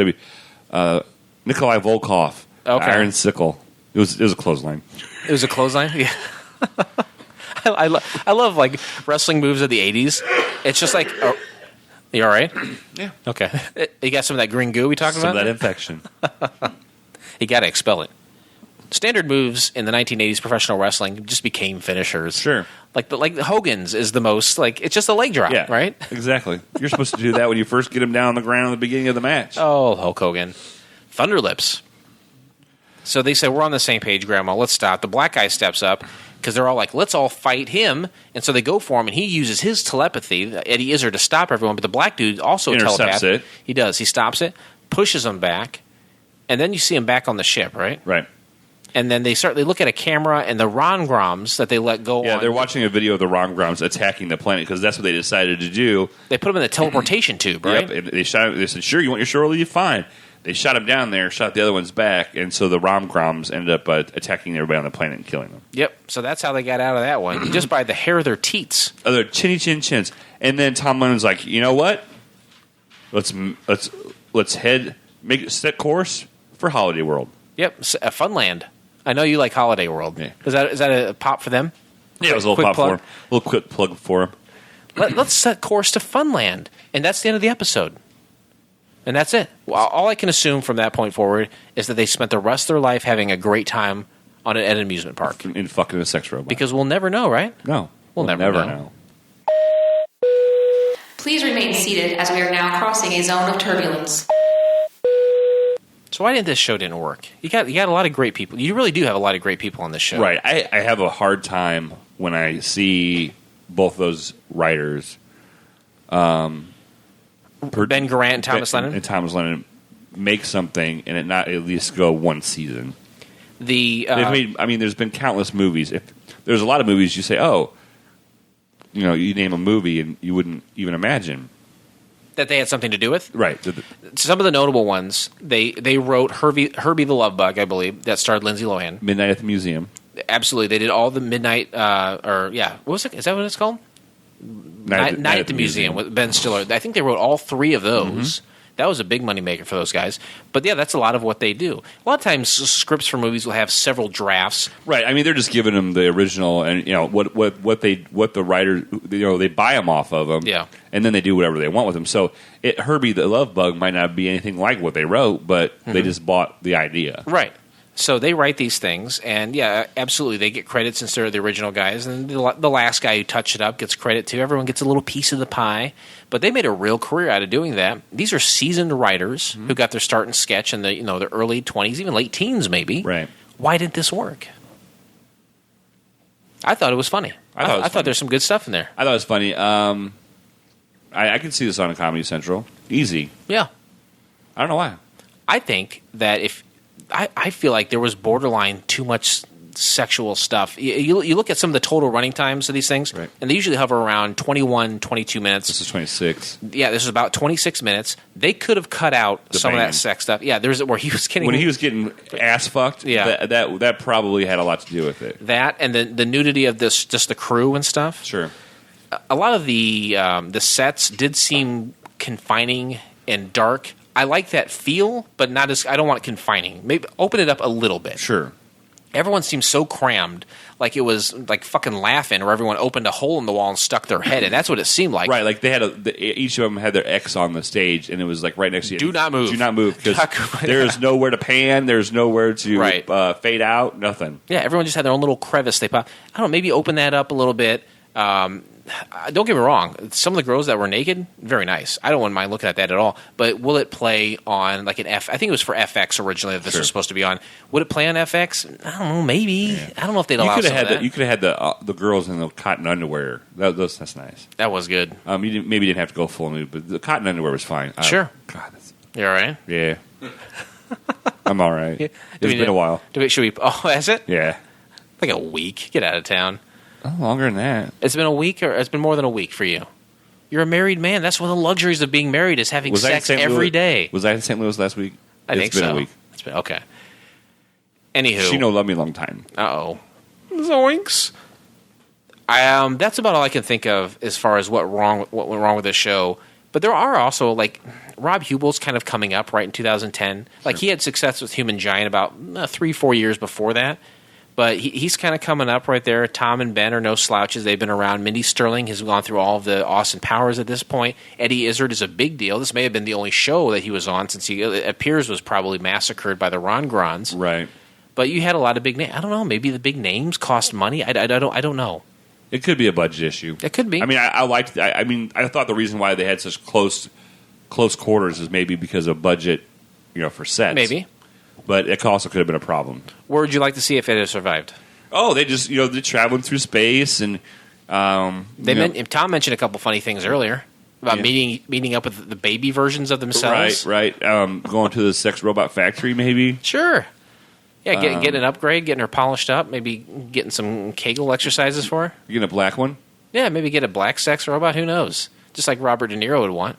Nikolai Volkov. Okay. Iron Sickle. It was a clothesline. It was a clothesline? Yeah. I love like wrestling moves of the 80s. It's just like... Oh, you all right? Yeah. Okay. You got some of that green goo we talked about? Some of that infection. You got to expel it. Standard moves in the 1980s professional wrestling just became finishers. Sure. Like Hogan's is the most, like, it's just a leg drop, Yeah, right? Exactly. You're supposed to do that when you first get him down on the ground at the beginning of the match. Oh, Hulk Hogan. Thunderlips. So they say, we're on the same page, Grandma. Let's stop. The black guy steps up because they're all like, let's all fight him. And so they go for him, and he uses his telepathy, Eddie Izzard, to stop everyone. But the black dude also intercepts it. He does. He stops it, pushes him back, and then you see him back on the ship, right? Right. And then they look at a camera and the Rongroms that they let go on. Yeah, they're watching a video of the Rongroms attacking the planet because that's what they decided to do. They put him in the teleportation tube, right? Yep, and they shot him. They said, sure, you want your shore leave? Fine. They shot him down there, shot the other ones back, and so the Rongroms ended up attacking everybody on the planet and killing them. Yep, so that's how they got out of that one, just by the hair of their teats. Oh, their chinny chin chins. And then Tom Lennon's like, you know what? Let's set course for Holiday World. Yep, Funland. I know you like Holiday World. Yeah. Is that a pop for them? Yeah, it was a little pop for him. A little quick plug for him. Let's set course to Funland. And that's the end of the episode. And that's it. Well, all I can assume from that point forward is that they spent the rest of their life having a great time at an amusement park. In fucking a sex robot. Because we'll never know, right? No. We'll never know. Please remain seated as we are now crossing a zone of turbulence. So why didn't this show didn't work? You got a lot of great people. You really do have a lot of great people on this show. Right. I have a hard time when I see both those writers, Ben Garant and Thomas Lennon? And Thomas Lennon make something and it not at least go one season. There's been countless movies. If there's a lot of movies you say, oh, you name a movie and you wouldn't even imagine. that they had something to do with. Right. Some of the notable ones, they wrote Herbie the Love Bug, I believe, that starred Lindsay Lohan. Midnight at the Museum. Absolutely, they did all the Midnight, what was it? Is that what it's called? Night at the Museum with Ben Stiller. I think they wrote all three of those. Mm-hmm. That was a big money maker for those guys. But yeah, that's a lot of what they do. A lot of times, scripts for movies will have several drafts. Right. I mean, they're just giving them the original, and what the writers, they buy them off of them. Yeah. And then they do whatever they want with them. So Herbie the Love Bug might not be anything like what they wrote, but they just bought the idea. Right. So they write these things, and yeah, absolutely, they get credit since they're the original guys, and the last guy who touched it up gets credit too. Everyone gets a little piece of the pie, but they made a real career out of doing that. These are seasoned writers who got their start in sketch in the early 20s, even late teens, maybe. Right. Why didn't this work? I thought it was funny. I thought there's some good stuff in there. I thought it was funny. I could see this on a Comedy Central. Easy. Yeah. I don't know why. I think that I feel like there was borderline too much sexual stuff. You look at some of the total running times of these things, right, and they usually hover around 21, 22 minutes. This is 26. Yeah, this is about 26 minutes. They could have cut out some of that sex stuff. Yeah, there's where he was getting... When he was getting ass fucked, yeah, that probably had a lot to do with it. That, and the nudity of just the crew and stuff. Sure. A lot of the sets did seem confining and dark. I like that feel, but not as... I don't want it confining. Maybe open it up a little bit. Sure. Everyone seems so crammed, like it was like fucking laughing, or everyone opened a hole in the wall and stuck their head in. That's what it seemed like. Right, like they had each of them had their X on the stage, and it was like right next to you. Do not move. Do not move, because there's nowhere to pan, there's nowhere to fade out, nothing. Yeah, everyone just had their own little crevice they pop. I don't know, maybe open that up a little bit. Don't get me wrong. Some of the girls that were naked, very nice. I don't mind looking at that at all. But will it play on like an I think it was for FX originally that this was supposed to be on. Would it play on FX? I don't know. Maybe. Yeah. I don't know if they'd allow some of that. You could have had the girls in the cotton underwear. That's nice. That was good. You maybe didn't have to go full nude, but the cotton underwear was fine. Sure. God, you all right? Yeah. I'm all right. It's been a while. Should we? Oh, has it? Yeah. Like a week. Get out of town. Oh, longer than that. It's been a week, or it's been more than a week for you? You're a married man. That's one of the luxuries of being married, is having sex every day. Was I in St. Louis last week? I think so. It's been a week. It's been okay. Anywho, she don't love me a long time. Uh-oh. Zoinks. That's about all I can think of as far as what went wrong with this show. But there are also, like, Rob Hubel's kind of coming up right in 2010. Like, he had success with Human Giant about 3-4 years before that. But he's kind of coming up right there. Tom and Ben are no slouches. They've been around. Mindy Sterling has gone through all of the Austin Powers at this point. Eddie Izzard is a big deal. This may have been the only show that he was on since it appears was probably massacred by the Ron Grons. Right. But you had a lot of big names. I don't know. Maybe the big names cost money. I don't know. It could be a budget issue. It could be. I mean, I thought the reason why they had such close quarters is maybe because of budget, for sets. Maybe. But it also could have been a problem. Where would you like to see if it had survived? Oh, they just, they're traveling through space. And Tom mentioned a couple funny things earlier about meeting up with the baby versions of themselves. Right. Going to the sex robot factory, maybe. Sure. Yeah, getting an upgrade, getting her polished up, maybe getting some Kegel exercises for her. You getting a black one? Yeah, maybe get a black sex robot. Who knows? Just like Robert De Niro would want.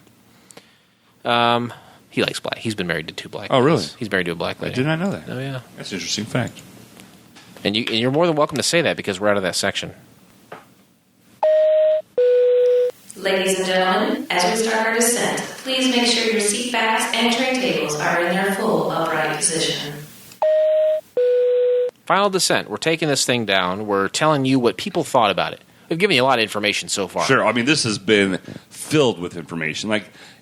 He likes black. He's been married to 2 black ladies. Oh, really? He's married to a black lady. I did not know that. Oh, yeah. That's an interesting fact. And you're more than welcome to say that because we're out of that section. Ladies and gentlemen, as we start our descent, please make sure your seat backs and tray tables are in their full upright position. Final descent. We're taking this thing down. We're telling you what people thought about it. We've given you a lot of information so far. Sure. I mean, this has been filled with information.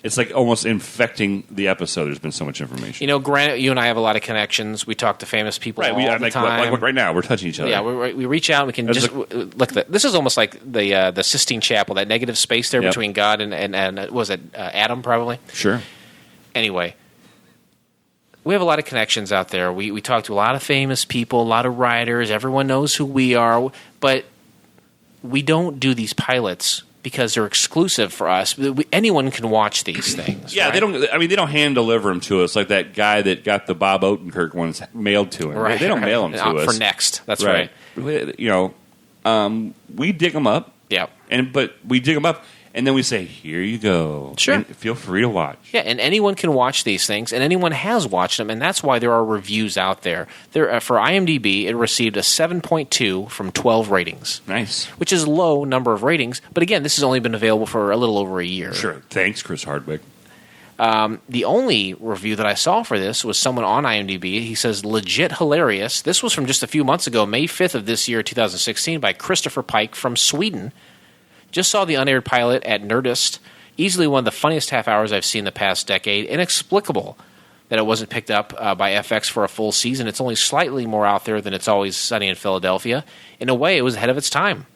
It's like almost infecting the episode. There's been so much information. Grant, you and I have a lot of connections. We talk to famous people all the time. Like right now, we're touching each other. Yeah, we reach out and we can look at that. This is almost like the Sistine Chapel, that negative space there between God and what was it, Adam, probably? Sure. Anyway, we have a lot of connections out there. We talk to a lot of famous people, a lot of writers. Everyone knows who we are, but we don't do these pilots because they're exclusive for us. Anyone can watch these things. Yeah, right? They don't hand deliver them to us like that guy that got the Bob Odenkirk ones mailed to him. Right? They don't mail them to us for next. That's right. We dig them up. Yeah, but we dig them up, and then we say, here you go. Sure. And feel free to watch. Yeah, and anyone can watch these things, and anyone has watched them, and that's why there are reviews out there. For IMDb, it received a 7.2 from 12 ratings. Nice. Which is a low number of ratings, but again, this has only been available for a little over a year. Sure. Thanks, Chris Hardwick. The only review that I saw for this was someone on IMDb. He says, legit hilarious. This was from just a few months ago, May 5th of this year, 2016, by Christopher Pike from Sweden. Just saw the unaired pilot at Nerdist. Easily one of the funniest half hours I've seen the past decade. Inexplicable that it wasn't picked up by FX for a full season. It's only slightly more out there than It's Always Sunny in Philadelphia. In a way, it was ahead of its time.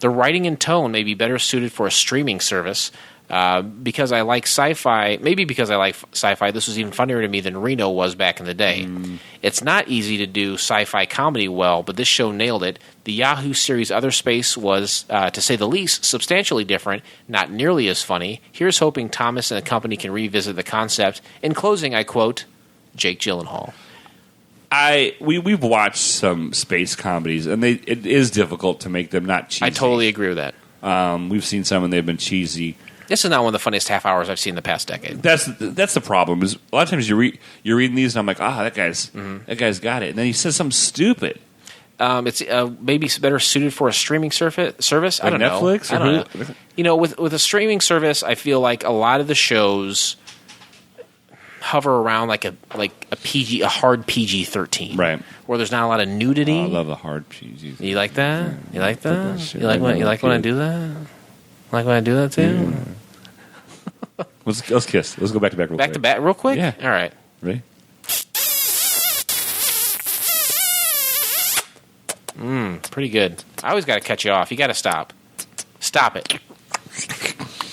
The writing and tone may be better suited for a streaming service. Because I like sci-fi, maybe because I like sci-fi, this was even funnier to me than Reno was back in the day. It's not easy to do sci-fi comedy well, but this show nailed it. The Yahoo series Other Space was, to say the least, substantially different, not nearly as funny. Here's hoping Thomas and the company can revisit the concept. In closing, I quote, Jake Gyllenhaal. We've watched some space comedies, and it is difficult to make them not cheesy. I totally agree with that. We've seen some, and they've been cheesy. This is not one of the funniest half hours I've seen in the past decade. That's the problem. Is a lot of times you're reading these and I'm like, that guy's got it, and then he says something stupid. It's maybe better suited for a streaming service. Like I don't know. Netflix. I don't know. You know, with a streaming service, I feel like a lot of the shows hover around like a PG, a hard PG-13, right? Where there's not a lot of nudity. I love the hard PG. You like that? You like that? You like when I do that? Like when I do that too? Yeah. Let's kiss. Let's go back to back real quick. Back to back real quick? Yeah. All right. Ready? Pretty good. I always got to cut you off. You got to stop. Stop it.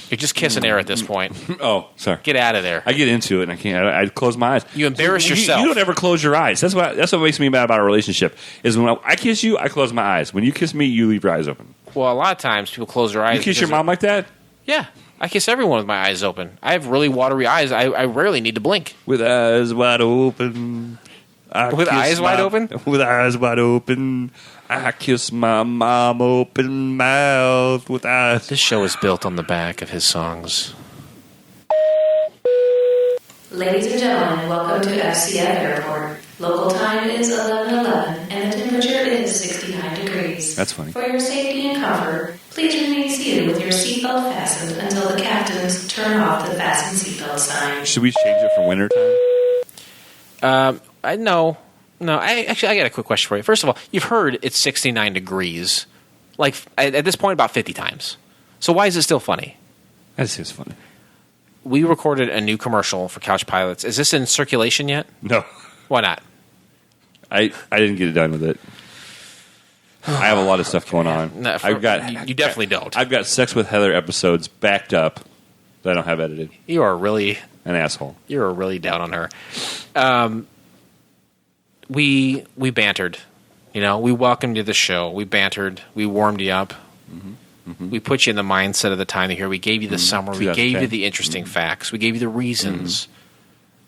You're just kissing air at this point. Oh, sorry. Get out of there. I get into it and I can't. I close my eyes. You embarrass yourself. You don't ever close your eyes. That's what makes me mad about a relationship. Is when I kiss you, I close my eyes. When you kiss me, you leave your eyes open. Well, a lot of times people close their eyes. You kiss your mom like that? Yeah. I kiss everyone with my eyes open. I have really watery eyes. I rarely need to blink. With eyes wide open. With eyes wide open? With eyes wide open. I kiss my mom open mouth with eyes. This show is built on the back of his songs. Ladies and gentlemen, welcome to FCF Airport. Local time is 11:11 and the temperature is 69 degrees. That's funny. For your safety and comfort, please remain seated with your seatbelt fastened until the captains turn off the fasten seatbelt sign. Should we change it for winter time? No. I got a quick question for you. First of all, you've heard it's 69 degrees, like at this point about 50 times. So why is it still funny? I just think it's funny. We recorded a new commercial for Couch Pilots. Is this in circulation yet? No. Why not? I didn't get it done with it. I have a lot of stuff going on. No, you definitely don't. I've got Sex with Heather episodes backed up that I don't have edited. You are really an asshole. You're really down on her. We bantered. You know, we welcomed you to the show. We bantered. We warmed you up. We put you in the mindset of the time of year. We gave you the summer. We gave you the interesting facts. We gave you the reasons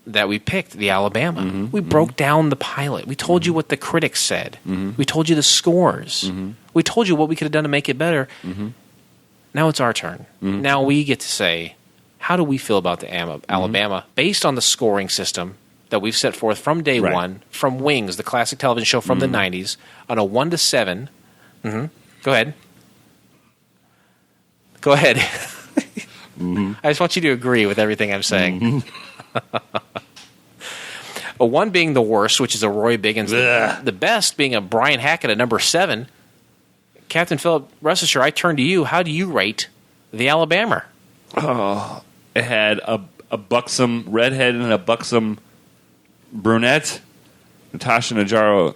that we picked the Alabama. We broke down the pilot. We told you what the critics said. We told you the scores. We told you what we could have done to make it better. Now it's our turn. Now we get to say, how do we feel about the Alabama based on the scoring system that we've set forth from day one, from Wings, the classic television show from the 90s, on a 1 to 7. Go ahead. Go ahead. I just want you to agree with everything I'm saying. A 1 being the worst, which is a Roy Biggins. The best being a Brian Hackett at number 7. Captain Philip, rest assured, I turn to you. How do you rate the Alabama? Oh, it had a buxom redhead and a buxom brunette, Natasha Leggero.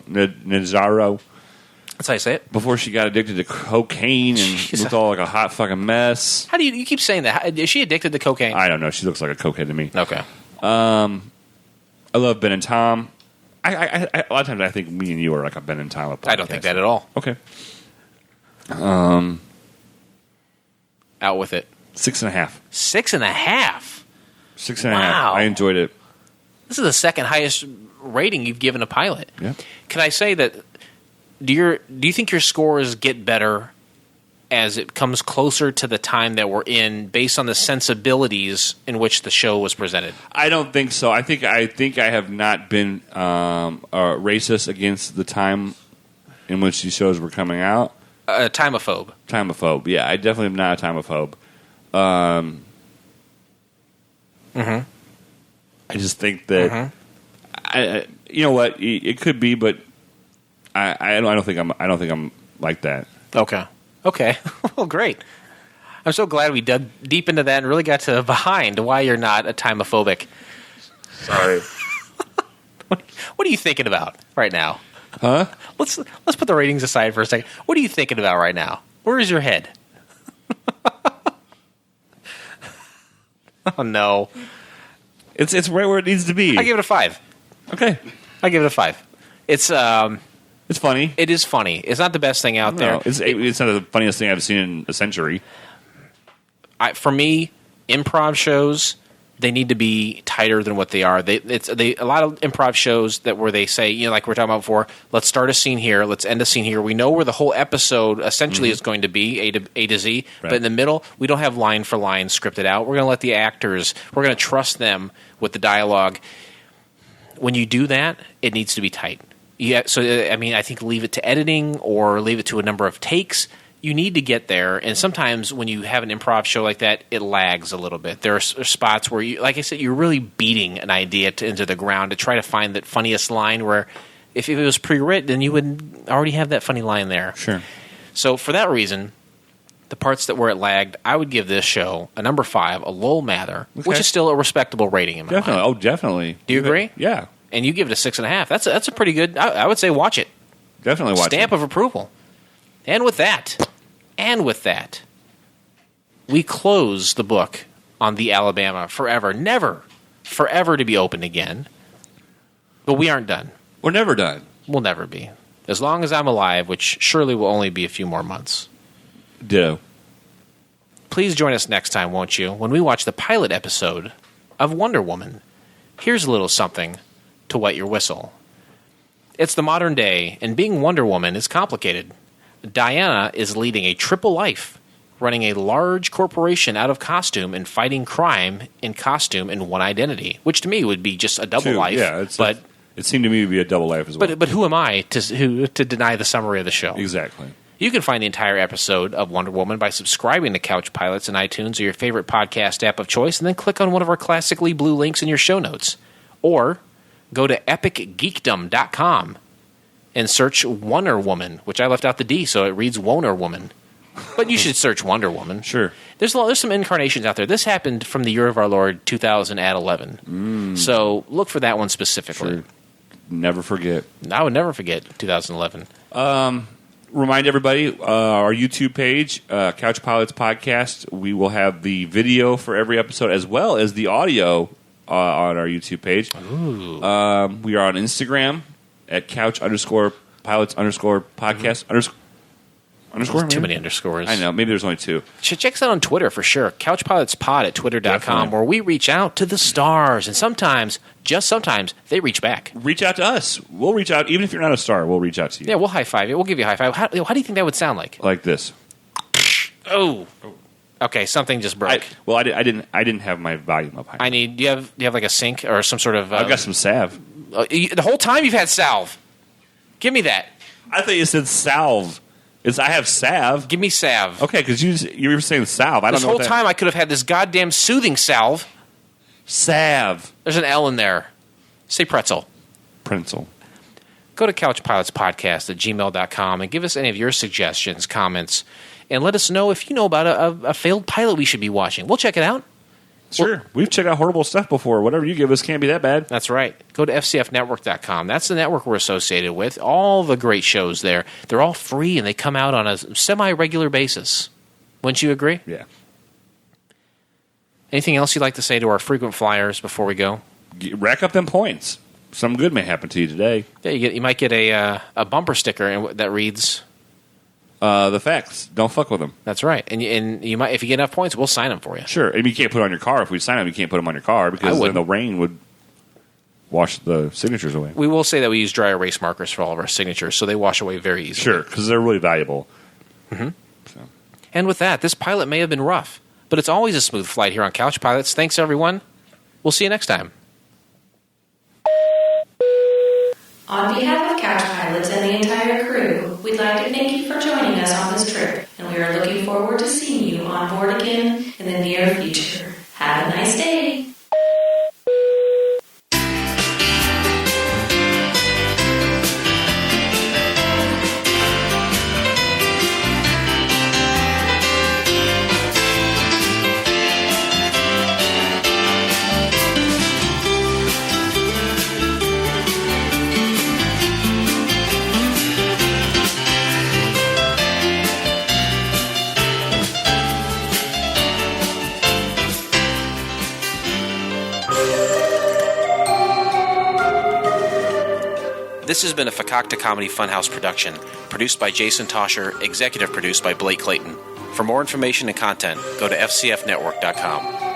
That's how you say it. Before she got addicted to cocaine and looked all like a hot fucking mess. How do you keep saying that? Is she addicted to cocaine? I don't know. She looks like a cokehead to me. Okay. I love Ben and Tom. I a lot of times I think me and you are like a Ben and Tom podcast. I don't think that at all. Okay. Out with it. 6.5. 6.5? 6.5. Wow. I enjoyed it. This is the second highest rating you've given a pilot. Yeah. Can I say that? Do you think your scores get better as it comes closer to the time that we're in, based on the sensibilities in which the show was presented? I don't think so. I think I have not been racist against the time in which these shows were coming out. Timophobe. Timophobe. Yeah, I definitely am not a timophobe. I just think that you know what, it could be, but I don't think I'm like that. Okay. Well, great. I'm so glad we dug deep into that and really got to behind why you're not a timophobic. Sorry. What are you thinking about right now? Huh? Let's put the ratings aside for a second. What are you thinking about right now? Where is your head? Oh no. It's right where it needs to be. I give it a 5. Okay. I give it a 5. It's funny. It is funny. It's not the best thing out there. It's not the funniest thing I've seen in a century. For me, improv shows, they need to be tighter than what they are. A lot of improv shows where they say, like we were talking about before, let's start a scene here, let's end a scene here. We know where the whole episode essentially is going to be, A to Z, right. But in the middle, we don't have line for line scripted out. We're going to let the actors, we're going to trust them with the dialogue. When you do that, it needs to be tight. Yeah, so I think leave it to editing or leave it to a number of takes. You need to get there, and sometimes when you have an improv show like that, it lags a little bit. There are spots where, like I said, you're really beating an idea into the ground to try to find that funniest line, where if it was pre-written, then you would already have that funny line there. Sure. So for that reason, the parts that where it lagged, I would give this show a number 5, a lull mather, which is still a respectable rating in my mind. Oh, definitely. Do you agree? Yeah. And you give it a 6.5. That's a pretty good. I would say watch it. Definitely watch it. Stamp of approval. And with that, we close the book on the Alabama forever, never, forever to be opened again. But we aren't done. We're never done. We'll never be. As long as I'm alive, which surely will only be a few more months. Ditto. Please join us next time, won't you, when we watch the pilot episode of Wonder Woman. Here's a little something to wet your whistle. It's the modern day, and being Wonder Woman is complicated. Diana is leading a triple life, running a large corporation out of costume and fighting crime in costume in one identity, which to me would be just a double life. Yeah, but it seemed to me to be a double life as well. But who am I to deny the summary of the show? Exactly. You can find the entire episode of Wonder Woman by subscribing to Couch Pilots in iTunes or your favorite podcast app of choice, and then click on one of our classically blue links in your show notes. Or go to epicgeekdom.com and search Wonder Woman, which I left out the D, so it reads Woner Woman. But you should search Wonder Woman. Sure. There's some incarnations out there. This happened from the year of our Lord 2011. So look for that one specifically. Sure. Never forget. I would never forget 2011. Remind everybody, our YouTube page, Couch Pilots Podcast, we will have the video for every episode as well as the audio on our YouTube page. Ooh. We are on Instagram at couch_pilots_podcast underscore. Too many underscores. I know. Maybe there's only 2. Check us out on Twitter for sure. CouchPilotspod at twitter.com, where we reach out to the stars, and sometimes, just sometimes, they reach back. Reach out to us. We'll reach out. Even if you're not a star, we'll reach out to you. Yeah, we'll high five you. We'll give you a high five. How do you think that would sound like? Like this. Oh. Okay, something just broke. I didn't have my volume up high. Do you have like a sink or some sort of... I've got some salve. The whole time you've had salve. Give me that. I thought you said salve. I have salve. Give me salve. Okay, because you were saying salve. This whole time I could have had this goddamn soothing salve. Salve. There's an L in there. Say pretzel. Pretzel. Go to couchpilotspodcast@gmail.com and give us any of your suggestions, comments, and let us know if you know about a failed pilot we should be watching. We'll check it out. Sure. We've checked out horrible stuff before. Whatever you give us can't be that bad. That's right. Go to fcfnetwork.com. That's the network we're associated with. All the great shows there. They're all free, and they come out on a semi-regular basis. Wouldn't you agree? Yeah. Anything else you'd like to say to our frequent flyers before we go? Rack up them points. Something good may happen to you today. Yeah, you might get a bumper sticker that reads... the facts. Don't fuck with them. That's right. And you might, if you get enough points, we'll sign them for you. Sure. And you can't put it on your car. If we sign them, you can't put them on your car because then the rain would wash the signatures away. We will say that we use dry erase markers for all of our signatures, so they wash away very easily. Sure, because they're really valuable. Mm-hmm. So. And with that, this pilot may have been rough, but it's always a smooth flight here on Couch Pilots. Thanks, everyone. We'll see you next time. On behalf of Couch Pilots and the entire crew, we'd like to thank you for joining us on this trip, and we are looking forward to seeing you on board again in the near future. Have a nice day. This has been a Fakakta Comedy Funhouse production, produced by Jason Tosher, executive produced by Blake Clayton. For more information and content, go to fcfnetwork.com.